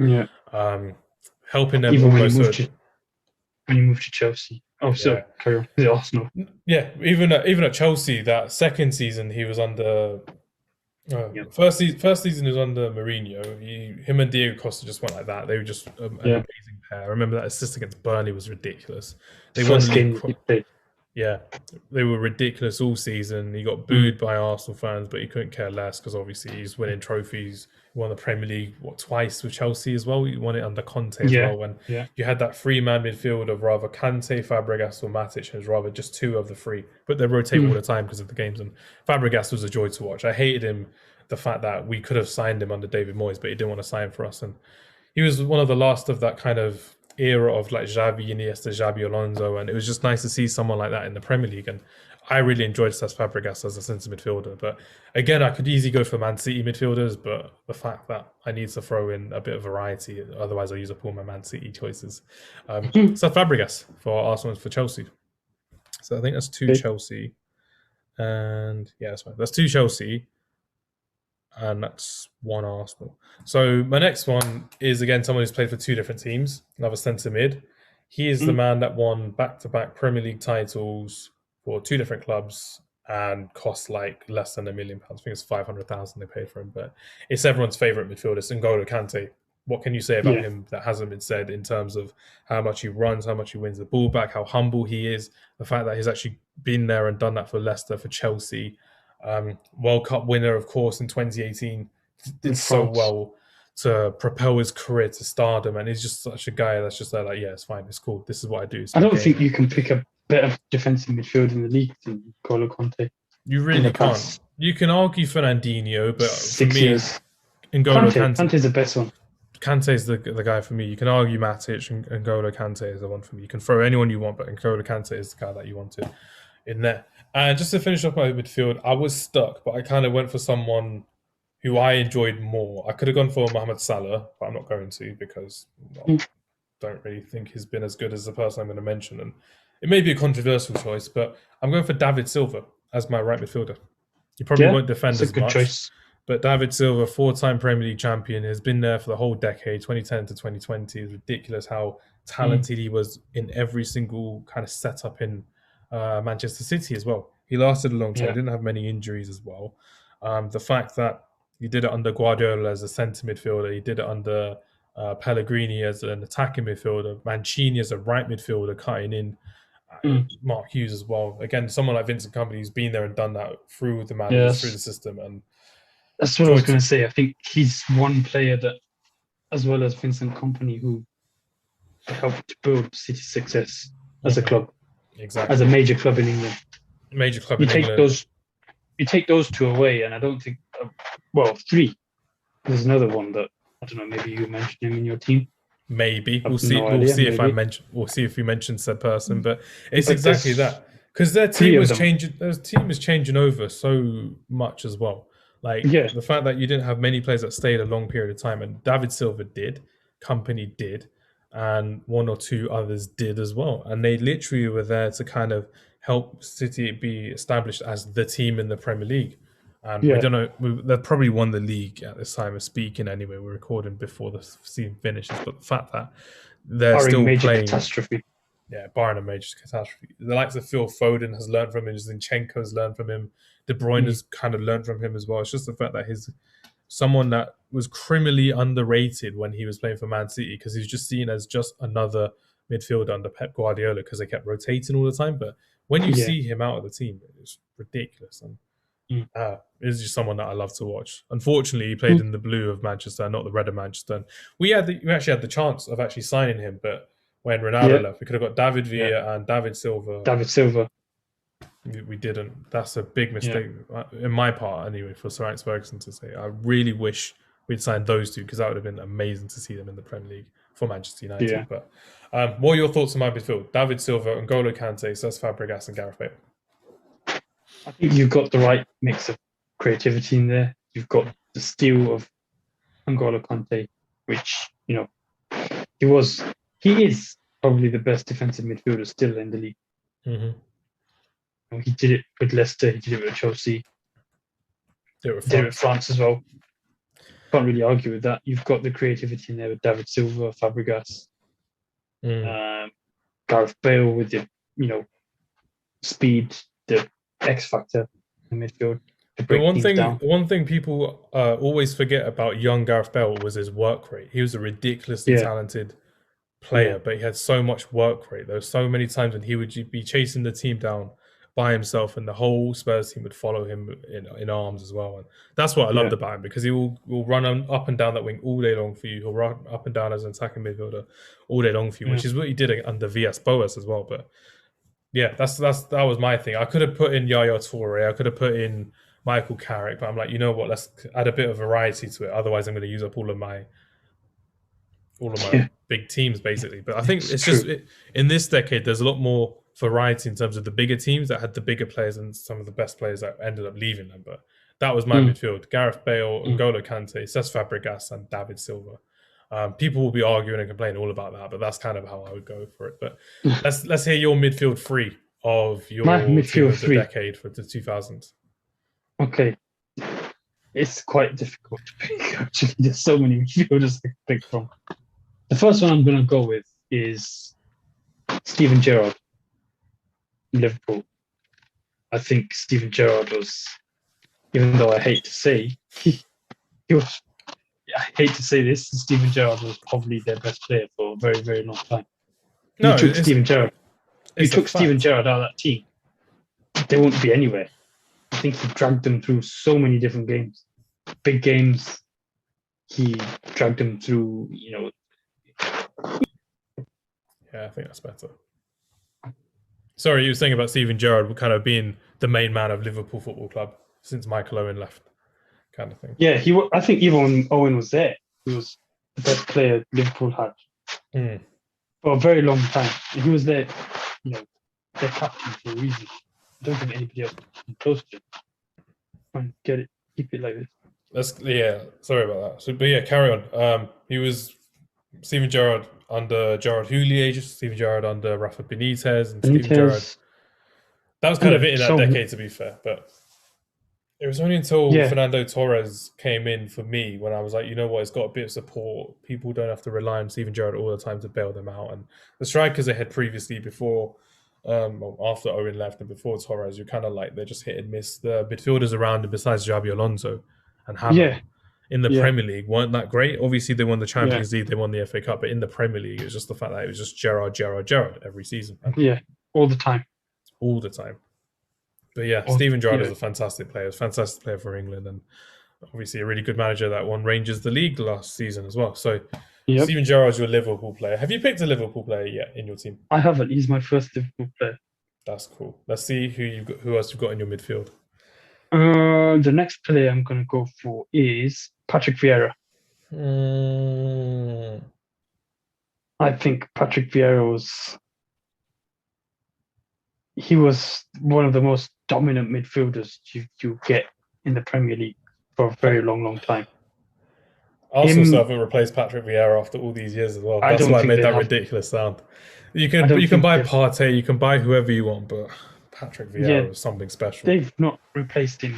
Helping them even almost when he moved to Chelsea. Oh, so carry on. The Arsenal. Yeah, even at Chelsea, that second season he was under. First season he was under Mourinho. Him and Diego Costa just went like that. They were just an amazing pair. I remember that assist against Burnley was ridiculous. They won the league. He played. Yeah, they were ridiculous all season. He got booed by Arsenal fans, but he couldn't care less because obviously he's winning trophies. He won the Premier League twice with Chelsea as well. He won it under Conte as well. When you had that three-man midfield of rather Kante, Fabregas, or Matic, and it was rather just two of the three, but they rotate all the time because of the games. And Fabregas was a joy to watch. I hated him, the fact that we could have signed him under David Moyes, but he didn't want to sign for us, and he was one of the last of that kind of era of like Xavi, Iniesta, Xabi Alonso, and it was just nice to see someone like that in the Premier League. And I really enjoyed Cesc Fabregas as a centre midfielder. But again, I could easily go for Man City midfielders, but the fact that I need to throw in a bit of variety, otherwise I'll use up all my Man City choices. Cesc Fabregas for Arsenal and for Chelsea. So I think that's two Chelsea, and that's fine. That's two Chelsea. And that's one Arsenal. So my next one is again someone who's played for two different teams, another centre mid. He is the man that won back-to-back Premier League titles for two different clubs and cost like less than £1 million. I think it's 500,000 they paid for him, but it's everyone's favourite midfielder, it's N'Golo Kante. What can you say about him that hasn't been said in terms of how much he runs, how much he wins the ball back, how humble he is, the fact that he's actually been there and done that for Leicester, for Chelsea. World Cup winner, of course, in 2018, did so well to propel his career to stardom, and he's just such a guy that's just like, it's fine, it's cool, this is what I do. I don't think you can pick a better defensive midfield in the league than N'Golo Kante. You really can't. You can argue Fernandinho, but for me, N'Golo Kante is the best one. Kante's the guy for me. You can argue Matic, and N'Golo Kante is the one for me. You can throw anyone you want, but N'Golo Kante is the guy that you wanted in there. And just to finish off my midfield, I was stuck, but I kind of went for someone who I enjoyed more. I could have gone for Mohamed Salah, but I'm not going to because I don't really think he's been as good as the person I'm going to mention. And It may be a controversial choice, but I'm going for David Silva as my right midfielder. He probably Yeah, won't defend it's a as good much, choice. but David Silva, four-time Premier League champion, has been there for the whole decade, 2010 to 2020. It's ridiculous how Mm, talented he was in every single kind of setup in Manchester City as well. He lasted a long time. He yeah, didn't have many injuries as well. The fact that he did it under Guardiola as a centre midfielder, he did it under Pellegrini as an attacking midfielder, Mancini as a right midfielder, cutting in mm, Mark Hughes as well. Again, someone like Vincent Company who's been there and done that through the managers, through the yes. system, and That's what I was Toit. going to say. I think he's one player that, as well as Vincent Company, who helped build City's success as a Mhm, club, as a exactly, major club in England. major club You in take England. those, you take those two away, and I don't think, well, three. There's another one that I don't know. Maybe you mentioned him in your team. Maybe I we'll have see. no We'll idea. see if I Maybe, mention. We'll see if we mention said person. But it's but exactly there's that because their three team of was them. changing. Their team is changing over so much as well. Like Yeah, the fact that you didn't have many players that stayed a long period of time, and David Silva did, Company did, and one or two others did as well. And they literally were there to kind of help City be established as the team in the Premier League. And we yeah. don't know. They probably won the league at this time of speaking. Anyway, we're recording before the season finishes. But the fact that they're Barring still major playing, catastrophe. yeah, barring a major catastrophe. The likes of Phil Foden has learned from him. Zinchenko has learned from him. De Bruyne Mm, has kind of learned from him as well. It's just the fact that he's someone that was criminally underrated when he was playing for Man City because he's just seen as just another midfielder under Pep Guardiola because they kept rotating all the time. But when you yeah. see him out of the team, it's ridiculous. And Mm. is just someone that I love to watch. Unfortunately, he played Who- in the blue of Manchester, not the red of Manchester. And we actually had the chance of actually signing him, but when Ronaldo Yeah, left, we could have got David yeah. Villa and David Silva. David Silva. We didn't. That's a big Yeah, mistake in my part, anyway, for Sir Alex Ferguson to say. I really wish we'd signed those two because that would have been amazing to see them in the Premier League for Manchester United. yeah. But what are your thoughts on my midfield? David Silva, N'Golo Kante, Cesc Fabregas, and Gareth Bale. I think you've got the right mix of creativity in there. You've got the steel of N'Golo Kante, which he was, he is probably the best defensive midfielder still in the league. Mm-hmm. He did it with Leicester. He did it with Chelsea. Do it with He did it with France. France as well. Can't really argue with that. You've got the creativity in there with David Silva, Fabregas, Mm. um, Gareth Bale with the speed, the X factor in midfield to The break teams down. one thing people always forget about young Gareth Bale was his work rate. He was a ridiculously Yeah, talented yeah, player, but he had so much work rate. There were so many times when he would be chasing the team down by himself, and the whole Spurs team would follow him in arms as well. And that's what I yeah, loved about him because he will run up and down that wing all day long for you. He'll run up and down as an attacking midfielder all day long for you, yeah. which is what he did under Villas Boas as well. But yeah, that was my thing. I could have put in Yaya Toure, I could have put in Michael Carrick, but I'm like, you know what? Let's add a bit of variety to it. Otherwise, I'm going to use up all of my Yeah, big teams basically. But I think it's it's true. in this decade, there's a lot more variety in terms of the bigger teams that had the bigger players and some of the best players that ended up leaving them. But that was my Mm, midfield: Gareth Bale, mm. N'Golo Kante, Cesc Fabregas, and David Silva. People will be arguing and complaining all about that, but that's kind of how I would go for it. But let's hear your midfield three of My your team midfield of the three. decade for the 2000s. Okay, it's quite difficult to pick. Actually, there's so many midfielders to pick from. The first one I'm going to go with is Steven Gerrard, Liverpool. I think Steven Gerrard was, even though I hate to say, he was. I hate to say this, Steven Gerrard was probably their best player for a very, very long time. You No, took Steven Gerrard. You it's a took Steven fact. Gerrard out of that team, they wouldn't be anywhere. I think he dragged them through so many different games, big games. He dragged them through, Yeah, I think that's better. Sorry, you were saying about Steven Gerrard kind of being the main man of Liverpool Football Club since Michael Owen left, kind of thing. Yeah, I think even when Owen was there, he was the best player Liverpool had Mm. for a very long time. And he was their captain for a reason. I don't think anybody else came close to him. Fine, get it, keep it like this. Sorry about that. So, but yeah, carry on. He was Steven Gerrard under Gerard Houllier, Steven Gerrard under Rafa Benitez, and Steven Gerrard. Benitez, That was kind of under it in that so decade, to be fair. But it was only until yeah, Fernando Torres came in for me when I was like, you know what, it's got a bit of support. People don't have to rely on Steven Gerrard all the time to bail them out. And the strikers they had previously before, well, after Owen left and before Torres, you're kind of like they're just hit and miss. The midfielders around him, besides Javi Alonso and yeah, Hammond, in the yeah, Premier League weren't that great. Obviously, they won the yeah, Champions League, they won the FA Cup, but in the Premier League, it was just the fact that it was just Gerrard, Gerrard, Gerrard every season, man, yeah, all the time. all the time. But yeah, All, Steven Gerrard is yeah, a fantastic player. He's a fantastic player for England, and obviously a really good manager that won Rangers the league last season as well. So yep. Steven Gerrard's your Liverpool player. Have you picked a Liverpool player yet in your team? I haven't. He's my first Liverpool player. That's cool. Let's see who else you've got in your midfield. The next player I'm going to go for is Patrick Vieira. Mm, I think Patrick Vieira he was one of the most dominant midfielders you get in the Premier League for a very long time. Arsenal still Him, haven't replaced Patrick Vieira after all these years as well. I That's don't why I think made they that have. ridiculous sound. You I don't can think buy they've, Partey, you can buy whoever you want, but Patrick yeah, Vieira is something special. they've not replaced him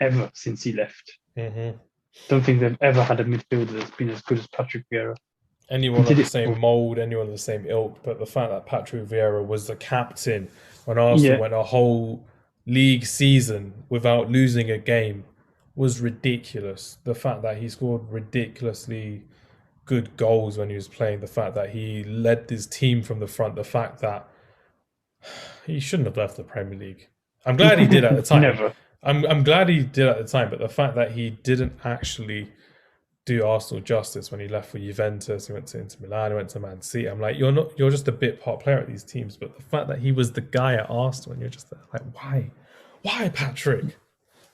ever since he left. Hmm. Don't think they've ever had a midfielder that's been as good as Patrick Vieira. Anyone He of did the it same for, mould, anyone of the same ilk, but the fact that Patrick Vieira was the captain when Arsenal yeah, went a whole league season without losing a game was ridiculous. The fact that he scored ridiculously good goals when he was playing, the fact that he led his team from the front, the fact that he shouldn't have left the Premier League. I'm glad he did at the time. never. I'm glad he did at the time, but the fact that he didn't actually do Arsenal justice when he left for Juventus, he went to Inter Milan, he went to Man City. I'm like, you're just a bit part player at these teams, but the fact that he was the guy at Arsenal, and you're just like, why Patrick?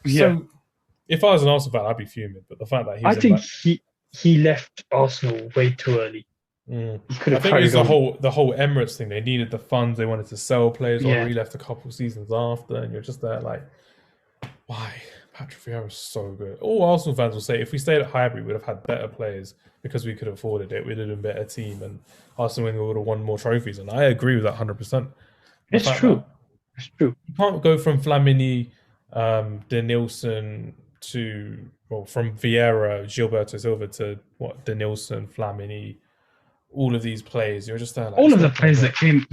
Yeah, So if I was an Arsenal fan, I'd be fuming. But the fact that he I was in think like, he left Arsenal way too early. He could I have think it was carried on. the whole Emirates thing. They needed the funds. They wanted to sell players. Or Yeah, he left a couple seasons after, and you're just there like, why? Patrick Vieira is so good. All Arsenal fans will say if we stayed at Highbury, we would have had better players because we could have afforded it. We'd have been a better team, and Arsenal would have won more trophies. And I agree with that 100%. The it's fact that true. It's true. you can't go from Flamini, Denilson to from Vieira, Gilberto Silva to Denilson, Flamini, all of these players. You're just there like All it's of the not gonna players that work. came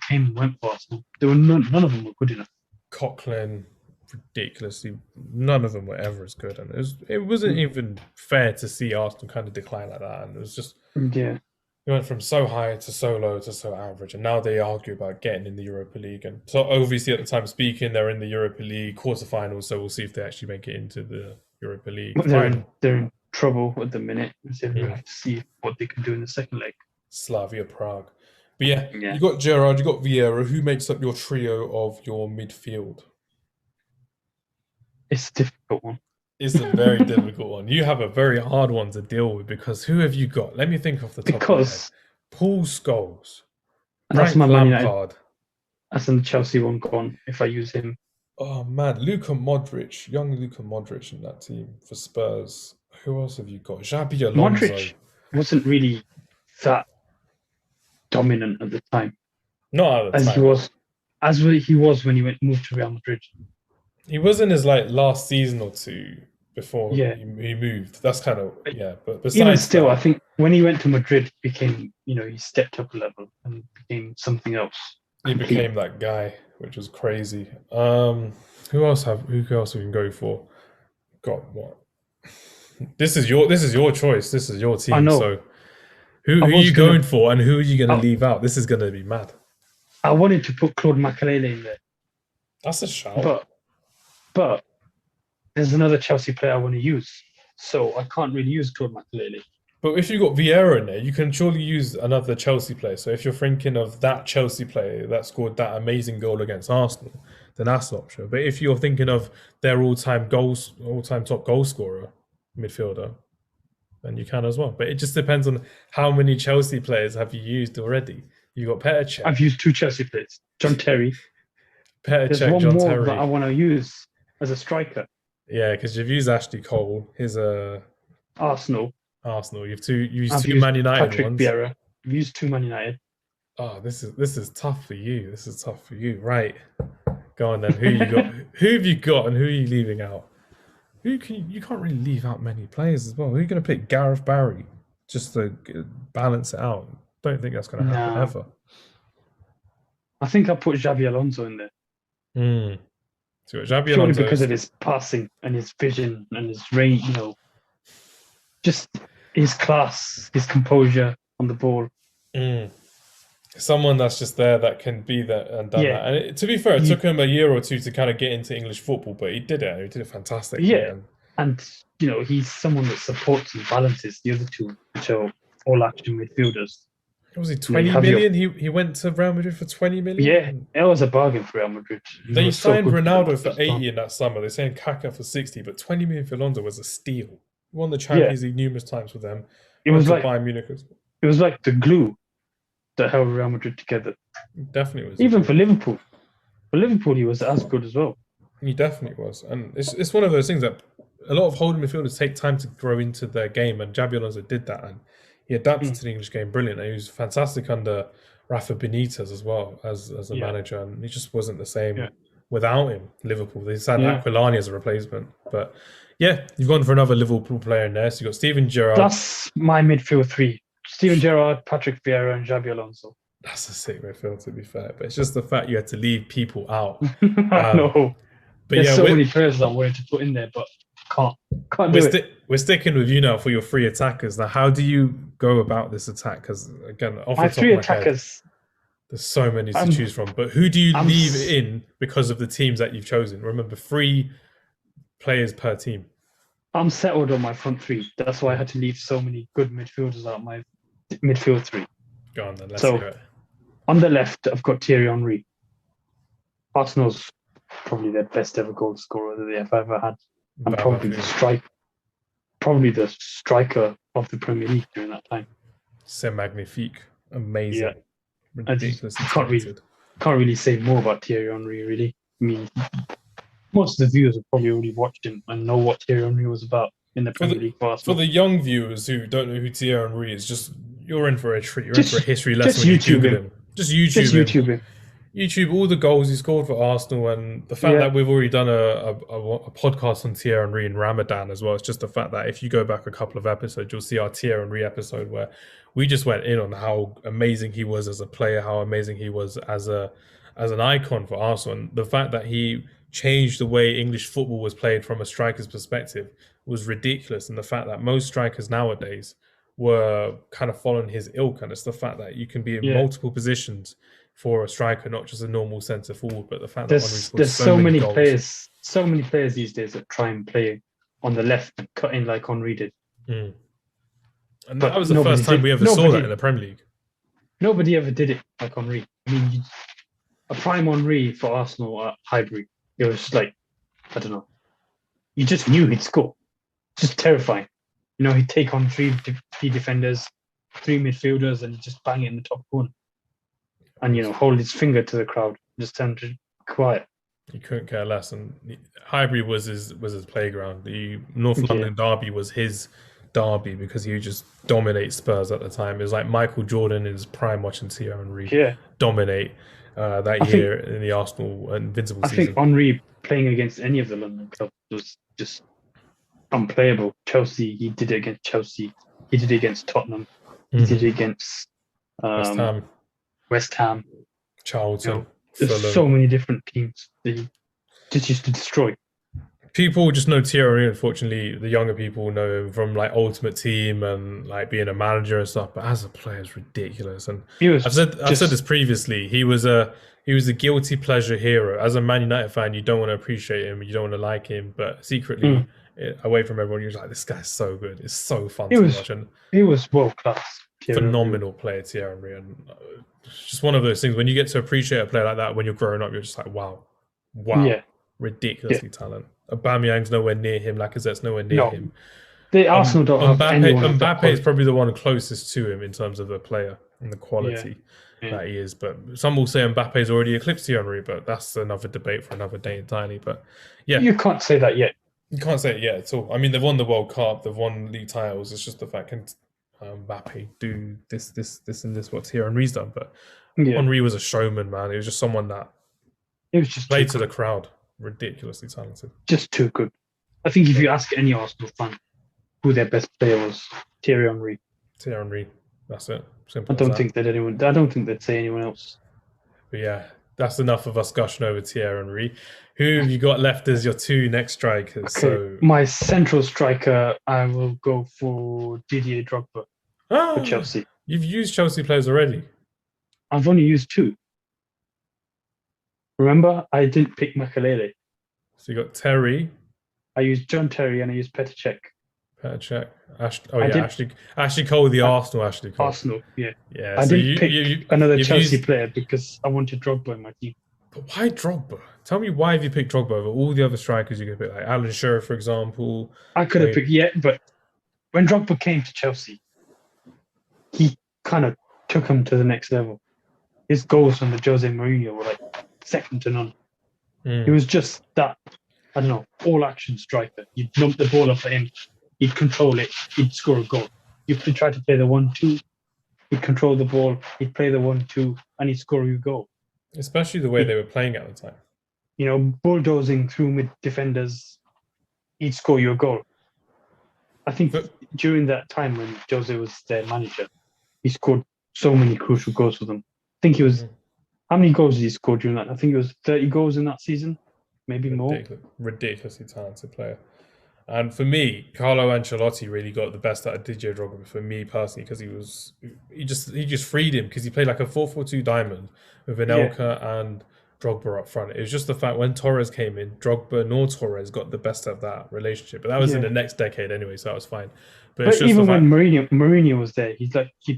and went for Arsenal, there were none of them were good enough. Coquelin, ridiculously, none of them were ever as good, and it wasn't Mm, even fair to see Arsenal kind of decline like that. And it was just yeah, it went from so high to so low to so average, and now they argue about getting in the Europa League. And so obviously at the time speaking, they're in the Europa League quarterfinals, so we'll see if they actually make it into the Europa League but final. they're in trouble at the minute. So we'll Mm. have to see what they can do in the second leg. Slavia Prague. But yeah, Yeah, you got Gerrard, you got Vieira. Who makes up your trio of your midfield? it's a difficult one. It's a very difficult one. You have a very hard one to deal with because who have you got? Let me think off the top of my head. Because Paul Scholes, that's Frank my Man United. Lampard. That's in the Chelsea one gone if I use him. Oh man, Luka Modric, young Luka Modric in that team for Spurs. Who else have you got? Xabi Alonso. Modric wasn't really that dominant at the time Not at the as time. he was when he moved to Real Madrid. He was in his like last season or two before Yeah. he moved. That's kind of yeah. But besides Even still, that, I think when he went to Madrid, became he stepped up a level and became something else. he became that guy, which was crazy. Who else we can go for? Got what? This is your choice. This is your team. I know. So who are you going for, and who are you going to leave out? This is going to be mad. I wanted to put Claude Makelele in there, That's a shout. but there's another Chelsea player I want to use, so I can't really use Claude Makelele. But if you got Vieira in there, you can surely use another Chelsea player. So if you're thinking of that Chelsea player that scored that amazing goal against Arsenal, then that's an option. But if you're thinking of their all-time top goal scorer, midfielder, then you can as well. But it just depends on how many Chelsea players have you used already. You got Petr Cech. I've used two Chelsea players, John Terry. There's one John more Terry. that I want to use as a striker. Yeah, because you've used Ashley Cole. He's a Arsenal. Arsenal. You used I've two used Man United Patrick ones. Vieira. I've used 2 Man United. Oh, this is tough for you. This is tough for you. Right. Go on then. Who you got? Who have you got, and who are you leaving out? You can't really leave out many players as well. Who are you going to pick? Gareth Barry just to balance it out? Don't think that's going to happen Nah, ever. I think I'll put Xabi Alonso in there Hmm. So Xabi purely Alonso because is of his passing and his vision and his range. Just his class, his composure on the ball. mm, someone that's just there that can be that and done Yeah, that. And to be fair, it he, took him a year or two to kind of get into English football, but he did it. He did it fantastically. yeah, And and he's someone that supports and balances the other two, which are all action midfielders. was he You 20 have your million? He went to Real Madrid for 20 Yeah, million. it was a bargain for Real Madrid. He They was so signed good for them Ronaldo at for the 80 time. in that summer. They signed Kaká for 60, but 20 million for Alonso was a steal. He won the Yeah, Champions League numerous times with them. it Went was to like Bayern Munich. it was like the glue that held Real Madrid together. Definitely was a Even glue. for Liverpool. For Liverpool, he was as good as well. He definitely was. And it's one of those things that a lot of holding midfielders take time to grow into their game, and Xabi Alonso did that. And he adapted to the English game brilliantly. He was fantastic under Rafa Benitez as well as a Yeah, manager, and he just wasn't the yeah, same without him. Liverpool, they signed yeah. Aquilani as a replacement. But yeah, you've gone for another Liverpool player in there. So you've got Steven Gerrard. That's my midfield three: Steven Gerrard, Patrick Vieira, and Xabi Alonso. That's a sick midfield, to be fair. But it's just the fact you had to leave people out. I know. But There's yeah, so many players that I wanted to put in there, but can't do it. we're sticking with you now for your three attackers. Now, how do you go about this attack? Because again, off My the top three of my head, attackers. there's so many to choose from. But who do you I'm leave s- in because of the teams that you've chosen? Remember, 3 players per team. I'm settled on my front three. That's why I had to leave so many good midfielders out of my midfield three. Go on then, let's So hear it. on the left, I've got Thierry Henry. Arsenal's probably their best ever goal scorer that they have ever had, and probably the striker of the Premier League during that time. C'est magnifique, amazing, Yeah, ridiculously can't talented. really say more about Thierry Henry. Really, I mean, most of the viewers have probably already watched him and know what Thierry Henry was about in the Premier League for For Arsenal. the young viewers who don't know who Thierry Henry is, just you're in for a treat. You're Just- in for a history just lesson when you YouTube Google him. him. Just YouTube Just him. YouTube him. YouTube all the goals he scored for Arsenal, and the fact Yeah. that we've already done a podcast on Thierry Henry in Ramadan as well. It's just the fact that if you go back a couple of episodes, you'll see our Thierry Henry episode where we just went in on how amazing he was as a player, how amazing he was as an icon for Arsenal, and the fact that he changed the way English football was played from a striker's perspective was ridiculous. And the fact that most strikers nowadays were kind of following his ilk, and it's the fact that you can be in Yeah. multiple positions for a striker, not just a normal centre forward, but the fact that Henry scored There's so many goals. so many players these days that try and play on the left and cut in like Henry did. And But that was the nobody first time did- we ever saw nobody- that in the Premier League. Nobody ever did it like Henry. I mean, a prime Henry for Arsenal at Highbury, it was just like, I don't know. You just knew he'd score. Just terrifying. He'd take on three defenders, 3 midfielders, and he'd just bang it in the top corner. And, hold his finger to the crowd, just turn to quiet. He couldn't care less, and Highbury was his playground. The North London derby was his derby because he would just dominate Spurs at the time. It was like Michael Jordan in his prime watching Thierry Henry dominate that year in the Arsenal invincible season. I think Henry playing against any of the London clubs was just unplayable. Chelsea, he did it against Chelsea. He did it against Tottenham. He did it against West Ham. Charlton. There's Fulham. so many different teams that he just used to destroy. People just know Thierry. Unfortunately, the younger people know him from like Ultimate Team and like being a manager and stuff. But as a player, it's ridiculous. And I've said this previously. He was a guilty pleasure hero. As a Man United fan, you don't want to appreciate him. You don't want to like him. But secretly, away from everyone, you're like, this guy's so good. It's so fun to watch. And he was world class. Phenomenal player, Thierry Henry. And it's just one of those things when you get to appreciate a player like that when you're growing up, you're just like, wow, ridiculously talented. Aubameyang's nowhere near him. Lacazette's nowhere near him. The Arsenal don't have anyone. Mbappe is probably the one closest to him in terms of the player and the quality that he is. But some will say Mbappe's already eclipsed Thierry Henry, but that's another debate for another day entirely. But yeah, you can't say that yet. You can't say it yet at all. I mean, they've won the World Cup, they've won league titles. It's just the fact can Mbappe do this, and this what Thierry Henry's done. But Yeah, Henry was a showman, man. He was just someone that it was just too played to the good, crowd. Ridiculously talented. just too good. I think if But you ask any Arsenal fan who their best player was, Thierry Henry. Thierry Henry, that's it. I Simple as don't that. think that anyone. I don't think they'd say anyone else. But yeah, that's enough of us gushing over Thierry Henry. Who have you got left as your two next strikers? Okay, So, my central striker, I will go for Didier Drogba for Chelsea. you've used Chelsea players already. I've only used two. Remember, I didn't pick Makalele. So you got Terry, I used John Terry and I used Petr Cech. Petr Cech, I did Ashley Cole, the uh, Arsenal Ashley Cole. Arsenal, yeah. Yeah, I so didn't pick another you've Chelsea used. player because I wanted Drogba in my team. But why Drogba? Tell me why have you picked Drogba over all the other strikers you could pick, like Alan Shearer, for example? I could have Wait, picked, yeah, but when Drogba came to Chelsea, he kind of took him to the next level. His goals from the Jose Mourinho were like second to none. He was just that, I don't know, all action striker. You'd lump the ball up at him, he'd control it, he'd score a goal. You could try to play the 1-2, he'd control the ball, he'd play the 1-2, and he'd score you a goal. especially the way they were playing at the time. You know, bulldozing through mid defenders, he'd score you a goal. I think But during that time when Jose was their manager, he scored so many crucial goals for them. I think he was, how many goals did he score during that? I think it was 30 goals in that season, maybe more. ridiculously talented player. And for me, Carlo Ancelotti really got the best out of Didier Drogba for me personally because he just freed him because he played like a 4-4-2 diamond with Yeah, Anelka and Drogba up front. It was just the fact when Torres came in, Drogba nor Torres got the best of that relationship. But that was in the yeah. next decade anyway, so that was fine. But it's But just the even when fact. Mourinho was there, he'd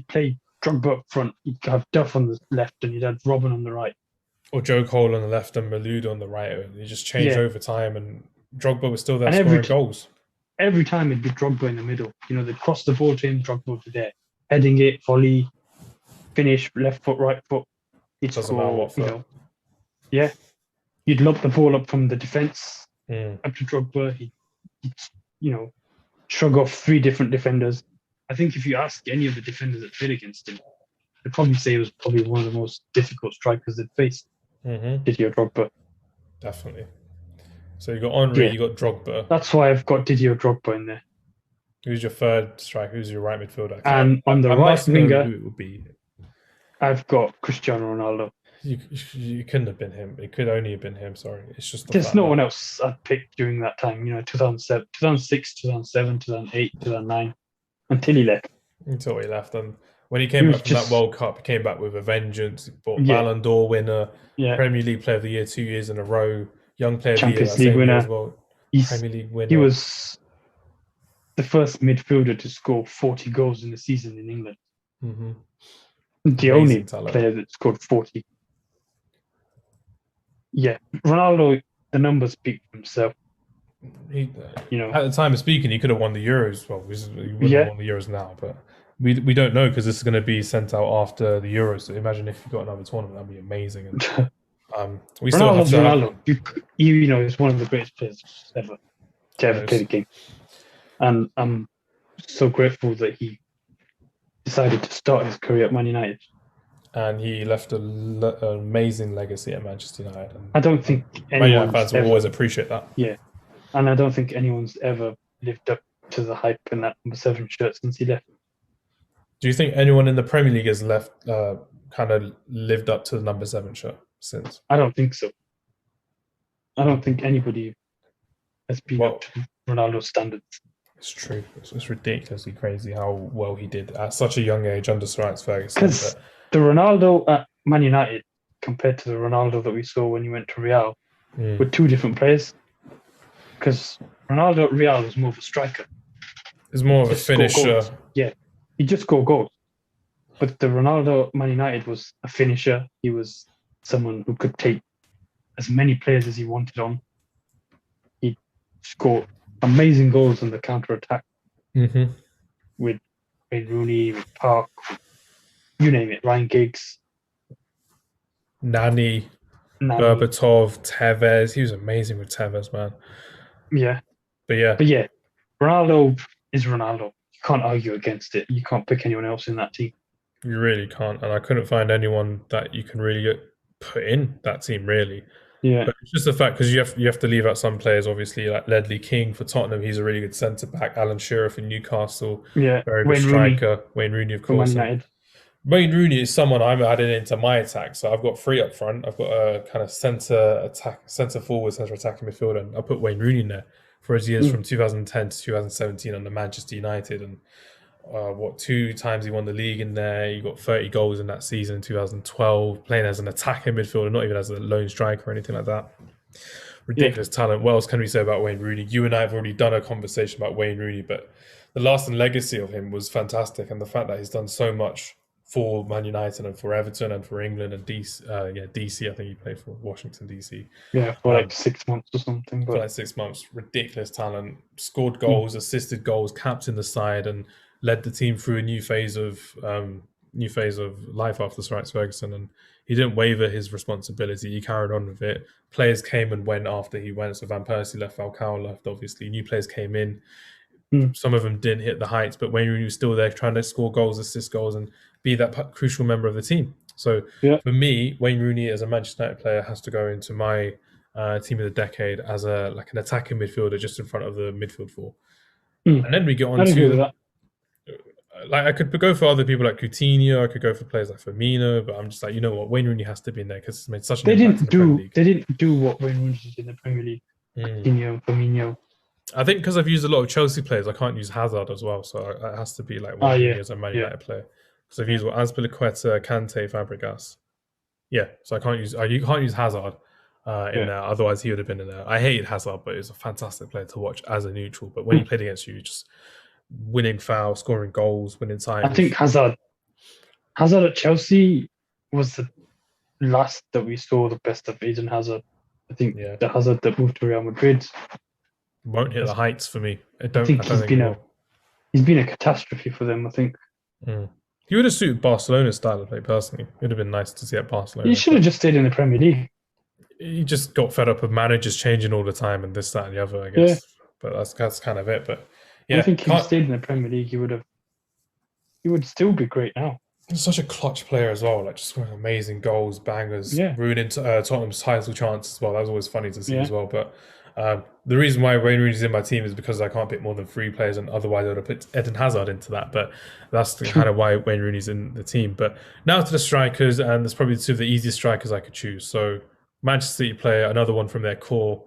play Drogba up front, he'd have Duff on the left, and he'd have Robin on the right. Or Joe Cole on the left and Malouda on the right. And it just changed Yeah, over time, and Drogba was still there and scoring goals. every time it'd be Drogba in the middle. You know, they'd cross the ball to him, Drogba would be there, heading it, volley, finish, left foot, right foot. He'd Doesn't matter score. what foot. Yeah, you'd lob the ball up from the defense Mm. up to Drogba. He'd shrug off three different defenders. I think if you ask any of the defenders that played against him, they'd probably say it was probably one of the most difficult strikers they'd faced. Didier Drogba. Definitely. So you got Henry, Yeah, you got Drogba. that's why I've got Didier Drogba in there. Who's your third striker? Who's your right midfielder? And on the I right must know winger, who it would be. I've got Cristiano Ronaldo. You couldn't have been him. It could only have been him. Sorry, it's just the There's fact no that one else I'd pick during that time. 2007, 2006, 2007, 2008, 2009, until he left. until he left, and when he He came was back from that just, World Cup, he came back with a vengeance. He bought yeah, Ballon d'Or winner, yeah, Premier League Player of the Year 2 years in a row, Young Player of the Year Champions that League same year as winner. well, He's Premier League he winner. was the first midfielder to score 40 goals in a season in England. hmm The Amazing only talent. player that scored 40. Yeah, Ronaldo, the numbers speak for himself. He, You know, at the time of speaking, he could have won the Euros. Well, he wouldn't have yeah, won the Euros now, but we don't know because this is going to be sent out after the Euros. So imagine if you got another tournament, that'd be amazing. And we still have Ronaldo's to have. Ronaldo. He's one of the greatest players ever to ever play the game, and I'm so grateful that he decided to start his career at Man United. And he left an amazing legacy at Manchester United. And I don't think Man United anyone's fans will ever, always appreciate that. yeah, and I don't think anyone's ever lived up to the hype in that number 7 shirt since he left. Do you think anyone in the Premier League has left, kind of lived up to the number 7 shirt since? I don't think so. I don't think anybody has been Well, up to Ronaldo's standards. it's true. It's ridiculously crazy how well he did at such a young age under Sir Alex Ferguson. Because the Ronaldo at Man United compared to the Ronaldo that we saw when he went to Real were two different players. Because Ronaldo at Real was more of a striker. It's more of a Just score finisher. goals. Yeah, he just scored goals. But the Ronaldo at Man United was a finisher. He was someone who could take as many players as he wanted on. He'd score amazing goals on the counter attack Mm-hmm. with Wayne Rooney, with Park, you name it, Ryan Giggs, Nani, Nani. Berbatov, Tevez. He was amazing with Tevez, man. Yeah, yeah, But yeah, Ronaldo is Ronaldo. You can't argue against it. You can't pick anyone else in that team. you really can't. And I couldn't find anyone that you can really put in that team, really. Yeah, But it's just the fact because you have to leave out some players, obviously, like Ledley King for Tottenham. He's a really good centre back. Alan Shearer for Newcastle, yeah. very good Wayne Rooney striker. Wayne Rooney, of for Man course, and United. Wayne Rooney is someone I'm adding into my attack. So I've got three up front. I've got a kind of centre forward, centre attacking midfielder, and I put Wayne Rooney in there for his years Mm, from 2010 to 2017 under Manchester United, and what two times he won the league in there. He got 30 goals in that season in 2012, playing as an attacking midfielder, not even as a lone striker or anything like that. yeah, Ridiculous talent. What else can we say about Wayne Rooney? You and I have already done a conversation about Wayne Rooney, but the lasting legacy of him was fantastic, and the fact that he's done so much for Man United and for Everton and for England and DC, DC. I think he played for Washington DC yeah. For like um, 6 months or something. for But like 6 months. Ridiculous talent. Scored mm, goals, assisted goals, captained the side, and led the team through a new phase of life after Sir Alex Ferguson. And he didn't waver his responsibility. He carried on with it. Players came and went after he went. So Van Persie left, Falcao left. Obviously, new players came in. mm, Some of them didn't hit the heights, but Wayne Rooney was still there, trying to score goals, assist goals, and be that crucial member of the team. So yeah, for me, Wayne Rooney as a Manchester United player has to go into my team of the decade as a like an attacking midfielder just in front of the midfield four. mm. And then we get on I'd agree with to that. like I could go for other people like Coutinho, I could go for players like Firmino, but I'm just like, you know what, Wayne Rooney has to be in there because he's made such an impact in the Premier League. They didn't do what Wayne Rooney did in the Premier League. Mm. Coutinho, Firmino. I think because I've used a lot of Chelsea players, I can't use Hazard as well, so it has to be like Ah, Wayne yeah, Rooney as a Man yeah, United player. So I've yeah. used what Azpilicueta, Kante, Fabregas. Yeah, so I can't use you can't use Hazard in Yeah. there. Otherwise, he would have been in there. I hated Hazard, but he was a fantastic player to watch as a neutral. But when he played against you, just winning fouls, scoring goals, winning I think titles. Hazard at Chelsea was the last that we saw the best of Eden Hazard. I think Yeah, the Hazard that moved to Real Madrid. won't hit the heights for me. I I don't. I think don't think he will. he's been a catastrophe for them. I think Mm. He would have suited Barcelona's style of play personally. It would have been nice to see at he Barcelona, should have but just stayed in the Premier League. he just got fed up of managers changing all the time and this, that, and the other. I Yeah, guess, but that's kind of it. But I yeah, think if he can't. stayed in the Premier League, he would still be great now. He's such a clutch player as well, like just scoring amazing goals, bangers, Yeah, ruining Tottenham's title chance as well. That was always funny to see yeah. as well. But the reason why Wayne Rooney's in my team is because I can't pick more than three players, and otherwise I would have put Eden Hazard into that. But that's kind of why Wayne Rooney's in the team. But now to the strikers, and there's probably two of the easiest strikers I could choose. So Manchester City player, another one from their core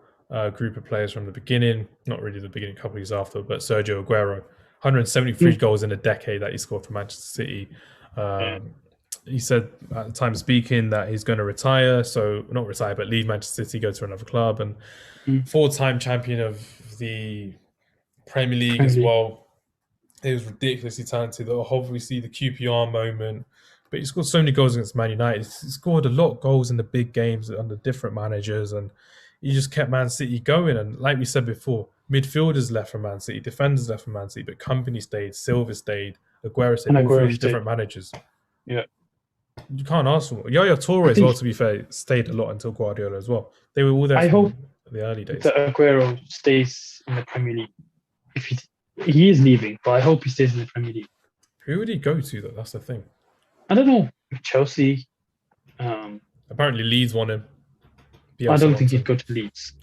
group of players from the beginning, not really the beginning, a couple of years after, but Sergio Aguero, 173 Mm, goals in a decade that he scored for Manchester City. yeah. He said at the time of speaking that he's going to retire, so not retire, but leave Manchester City, go to another club, and Mm, four-time champion of the Premier League Premier as League. well. He was ridiculously talented. Obviously, the QPR moment, but he scored so many goals against Man United. He scored a lot of goals in the big games under different managers, and he just kept Man City going. And like we said before, midfielders left from Man City, defenders left from Man City, but Company stayed, Silva stayed, Aguero stayed, And all through Aguero these stayed. different managers. Yeah, You can't ask for more. Yaya I Toure as well, think to be fair, stayed a lot until Guardiola as well. They were all there I hope from the early days. that Aguero stays in the Premier League. If he is leaving, but I hope he stays in the Premier League. Who would he go to, though? That's the thing. I don't know if Chelsea. Um, Apparently, Leeds want him. I Bielsa don't think wants he'd him. go to Leeds.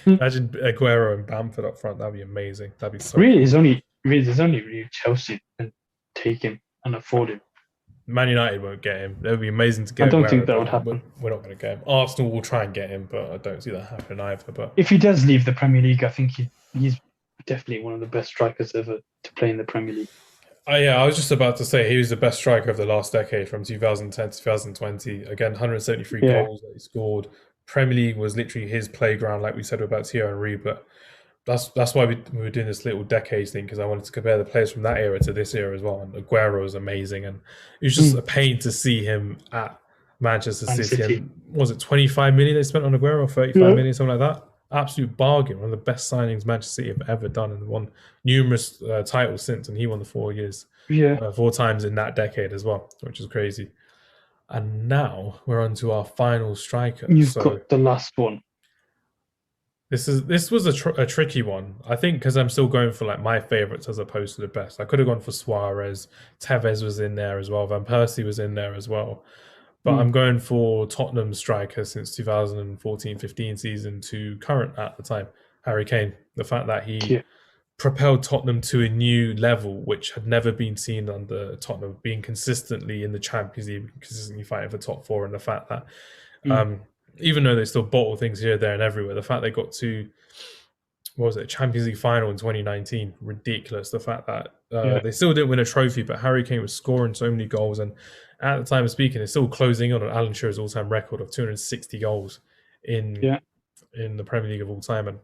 Imagine Aguero and Bamford up front. That'd be amazing. That'd be so Really, fun. there's only really Chelsea can take him and afford him. Man United won't get him. It would be amazing to I get don't Aguero, think that but would happen. we're not going to get him. Arsenal will try and get him, but I don't see that happening either. But If he does leave the Premier League, I think he's definitely one of the best strikers ever to play in the Premier League. yeah, I was just about to say he was the best striker of the last decade from 2010 to 2020. Again, 173 Yeah. goals that he scored. Premier League was literally his playground, like we said about Thierry Henry. But that's why we were doing this little decades thing, because I wanted to compare the players from that era to this era as well. And Aguero was amazing, and it was just a pain to see him at Manchester Man City. City. And was it 25 million they spent on Aguero, 35 million, something like that? Absolute bargain. One of the best signings Manchester City have ever done, and won numerous titles since. And he won the 4 years, Yeah. 4 times in that decade as well, which is crazy. And now we're on to our final striker. You've So got the last one. This was a tricky one. I think because I'm still going for like my favorites as opposed to the best. I could have gone for Suarez. Tevez was in there as well. Van Persie was in there as well. But Mm, I'm going for Tottenham striker since 2014-15 season to current at the time, Harry Kane. The fact that he yeah, propelled Tottenham to a new level, which had never been seen under Tottenham, being consistently in the Champions League, consistently fighting for top four, and the fact that mm, um, even though they still bottle things here, there, and everywhere, the fact they got to what was it, Champions League final in 2019, ridiculous. The fact that yeah, they still didn't win a trophy, but Harry Kane was scoring so many goals, and at the time of speaking, it's still closing in on Alan Shearer's all-time record of 260 goals in yeah. in the Premier League of all time. And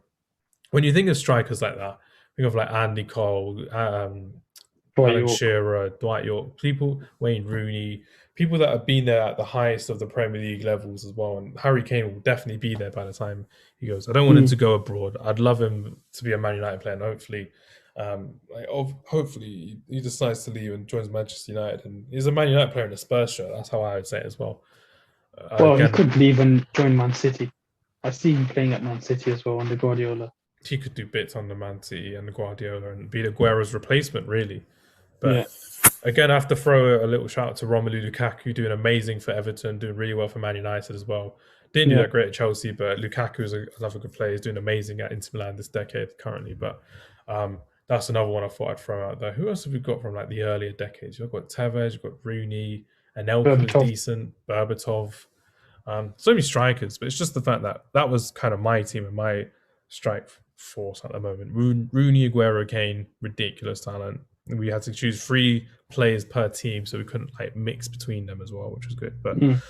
when you think of strikers like that, think of like Andy Cole, Dwight Alan York. Shearer, Dwight York, people, Wayne Rooney, people that have been there at the highest of the Premier League levels as well. And Harry Kane will definitely be there by the time he goes. I don't want him Mm. to go abroad. I'd love him to be a Man United player, and hopefully he decides to leave and joins Manchester United. And he's a Man United player in a Spurs shirt. That's how I would say it as well. Well, he Again, could leave and join Man City. I see him playing at Man City as well under Guardiola. he could do bits on the Man City and the Guardiola and be the Aguero's replacement, really. Yeah, But again, I have to throw a little shout out to Romelu Lukaku, doing amazing for Everton, doing really well for Man United as well. Didn't do yeah. that great at Chelsea, but Lukaku is another good player. He's doing amazing at Inter Milan this decade currently. But that's another one I thought I'd throw out there. Who else have we got from like the earlier decades? You've got Tevez, you've got Rooney, Anelka was Berbatov. decent, Berbatov. So many strikers, but it's just the fact that that was kind of my team and my strike force at the moment. Rooney, Aguero, Kane, ridiculous talent. We had to choose three players per team, so we couldn't like mix between them as well, which was good. But Mm.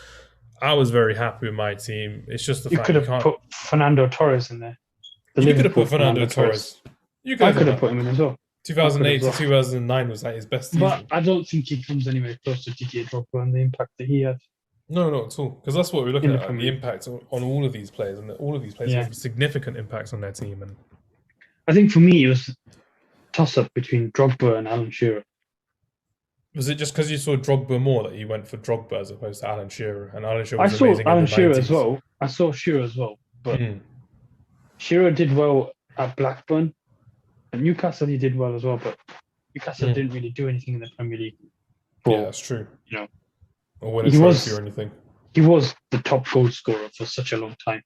I was very happy with my team. It's just the You fact could you have can't. put Fernando Torres in there. The You could have Liverpool put Fernando Torres. Torres. You could I have could done have put that. him in as well. I could have 2008 as to well. 2009 was like his best But season. I don't think he comes anywhere close to Didier Drogba and the impact that he had No, not at all. Because that's what we're looking in the at, Premier the League. impact on all of these players, and all of these players Yeah. have significant impacts on their team. And I think for me, it was a toss up between Drogba and Alan Shearer. was it just because you saw Drogba more that you went for Drogba as opposed to Alan Shearer? And Alan Shearer I was saw amazing in Alan the Shearer as 90s. well. I saw Shearer as well. But Mm. Shearer did well at Blackburn. And Newcastle, he did well as well. But Newcastle Mm. didn't really do anything in the Premier League. Yeah, that's true. You know, Or win a he trophy was or anything. he was the top goal scorer for such a long time,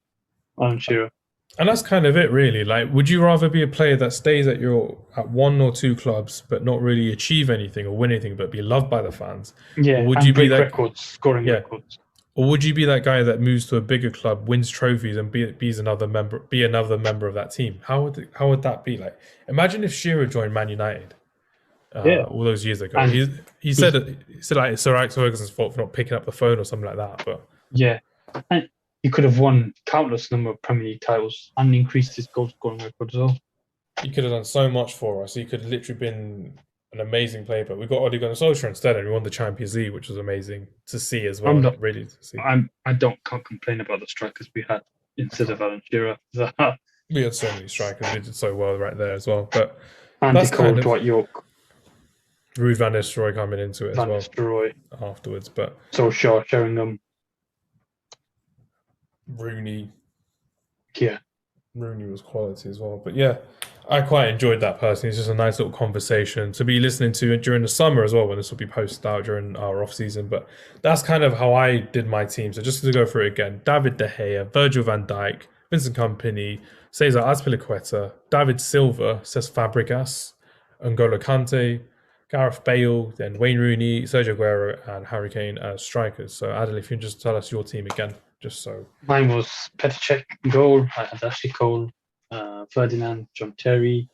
Alan Shearer. And that's kind of it, really. Like, would you rather be a player that stays at one or two clubs, but not really achieve anything or win anything, but be loved by the fans? Yeah, Or would and you be break that? records, scoring Yeah. records. Or would you be that guy that moves to a bigger club, wins trophies, and be another member of that team? How would that be? Like, imagine if Shearer joined Man United Yeah. all those years ago. And He said like it's Sir Alex Ferguson's fault for not picking up the phone or something like that. But yeah, and he could have won countless number of Premier League titles and increased his goal scoring record as well. he could have done so much for us. He could have literally been an amazing player. But we got Ole Gunnar Solskjaer instead, and we won the Champions League, which was amazing to see as well. I'm not- Really to see. Can't complain about the strikers we had instead of Alan Shearer. We had so many strikers. We did so well right there as well. But Andy That's Cole, kind of- Dwight York, Ruud van Nistelrooy coming into it as Van well Nistelrooy, afterwards. But Solskjaer, Sheringham. Rooney Yeah, was quality as well. But yeah, I quite enjoyed that personally. It's just a nice little conversation to be listening to during the summer as well, when this will be posted out during our off season. But that's kind of how I did my team. So just to go through it again: David De Gea, Virgil van Dijk, Vincent Kompany, Cesar Azpilicueta, David Silva, Cesc Fabregas, N'Golo Kante, Gareth Bale, then Wayne Rooney, Sergio Aguero, and Harry Kane as strikers. So Aadil, if you can just tell us your team again, just so. mine was Petr Cech in goal. I had Ashley Cole, Ferdinand, John Terry,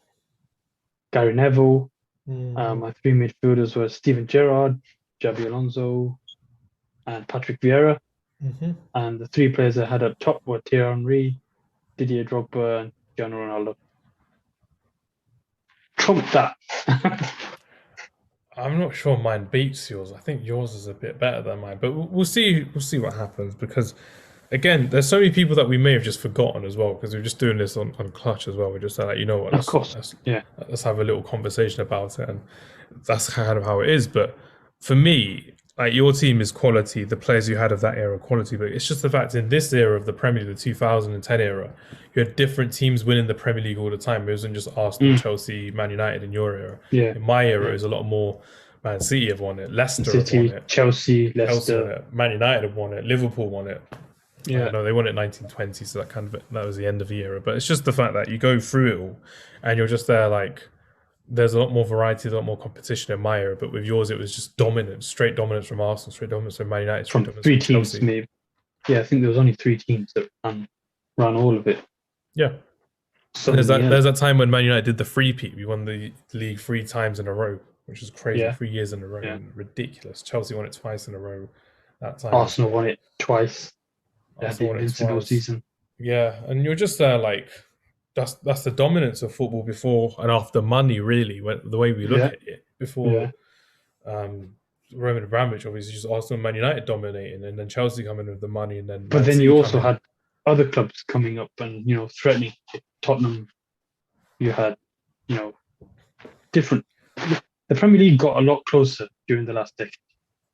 Gary Neville. My three midfielders were Steven Gerrard, Javi Alonso, and Patrick Vieira. Mm-hmm. And the three players I had up top were Thierry Henry, Didier Drogba, and Cristiano Ronaldo. Trump that. I'm not sure mine beats yours. I think yours is a bit better than mine, but we'll see. We'll see what happens because, again, there's so many people that we may have just forgotten as well because we're just doing this on Clutch as well. We're just like, you know what? Of course, yeah. Let's have a little conversation about it, and that's kind of how it is. But for me, like your team is quality, the players you had of that era are quality, but it's just the fact in this era of the Premier League, the 2010 era, you had different teams winning the Premier League all the time. It wasn't just Arsenal, Mm, Chelsea, Man United in your era. yeah, In my era, it yeah. was a lot more Man City have won it, Man Leicester have won City, it, Chelsea, Chelsea won Leicester. it, Man United have won it, Liverpool won it. Yeah, No, they won it in 1920, so that was the end of the era. But it's just the fact that you go through it all, and you're just there like there's a lot more variety, a lot more competition in my era. But with yours, it was just dominance, straight dominance from Arsenal, straight dominance from Man United, straight from dominance three from teams Chelsea. maybe. Yeah, I think there was only three teams that ran all of it. Yeah, So there's in the that. end, There's that time when Man United did the three-peat. We won the league 3 times in a row, which is crazy. yeah, 3 years in a row, yeah. and ridiculous. Chelsea won it twice in a row that time as Arsenal well. won it twice. They had the Arsenal won it invincible twice. season. Yeah, and you're just there like that's the dominance of football before and after money, really. The way we look Yeah, at it before yeah. Roman Abramovich, obviously, just Arsenal, and Man United dominating, and then Chelsea coming with the money, and then But Man then City you also coming. had other clubs coming up and threatening. Tottenham. You had different. The Premier League got a lot closer during the last decade.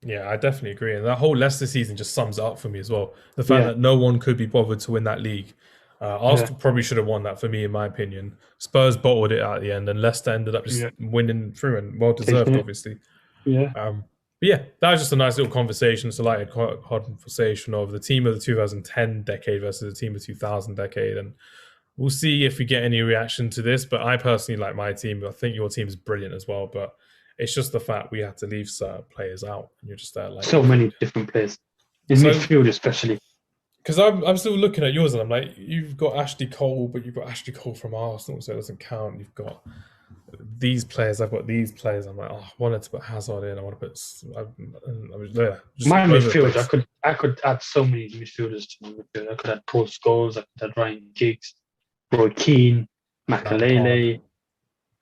Yeah, I definitely agree, and that whole Leicester season just sums it up for me as well. The fact Yeah, that no one could be bothered to win that league. yeah, Arsenal probably should have won that for me, in my opinion. Spurs bottled it at the end, and Leicester ended up just yeah. winning through and well Taking deserved, it. obviously. Yeah. But yeah, that was just a nice little conversation. It's a light conversation of the team of the 2010 decade versus the team of 2000 decade, and we'll see if we get any reaction to this. But I personally like my team. I think your team is brilliant as well. But it's just the fact we had to leave certain players out, and you're just there like, So many different players in so midfield, especially. because I'm still looking at yours and I'm like, you've got Ashley Cole, but you've got Ashley Cole from Arsenal, so it doesn't count. You've got these players, I've got these players. I'm like, oh, I wanted to put Hazard in. I want to put. I was there, just My over the midfield, place. I could add so many midfielders to my midfield. I could add Paul Scholes, I could add Ryan Giggs, Roy Keane, Lampard, Makalele,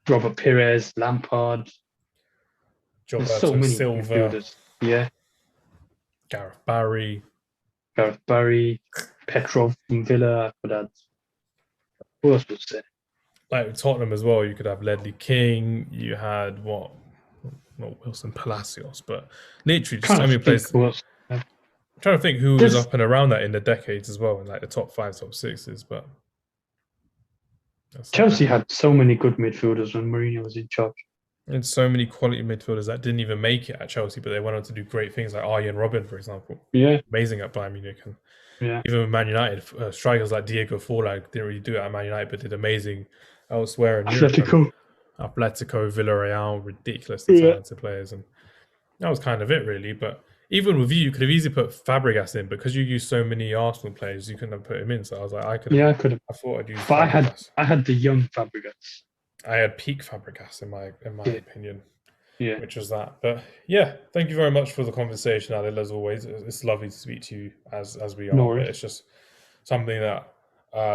Robert Pires, Lampard. There's so Gilberto many Silva, midfielders. Yeah, Gareth Barry. Gareth Barry, Petrov from Villa. I could add. Who else was there? Like Tottenham as well, you could have Ledley King. You had what? Not Wilson Palacios, but literally just so Can't many think players. who else. I'm trying to think who was There's up and around that in the decades as well, in like the top 5, top 6s. But that's it. Chelsea had so many good midfielders when Mourinho was in charge. And so many quality midfielders that didn't even make it at Chelsea, but they went on to do great things, like Arjen Robben, for example. Yeah, Amazing at Bayern Munich. And yeah. even with Man United, strikers like Diego Forlan didn't really do it at Man United, but did amazing elsewhere in Europe. Atletico. Atletico, Villarreal, ridiculously Yeah, talented players. And that was kind of it, really. But even with you could have easily put Fabregas in because you used so many Arsenal players, you couldn't have put him in. So I was like, I could have. I thought I'd use But Fabregas. I had the young Fabregas. I had peak Fabregas in my Yeah, opinion, yeah. which was that. But yeah, thank you very much for the conversation, Adil. As always, it's lovely to speak to you as we No are. But worries. it's just something that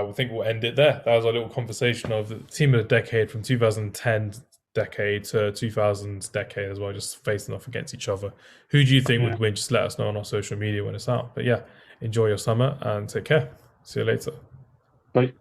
we think we'll end it there. That was our little conversation of the team of the decade from 2010 decade to 2000s decade as well, just facing off against each other. Who do you think would win? Just let us know on our social media when it's out. But yeah, enjoy your summer and take care. See you later. Bye.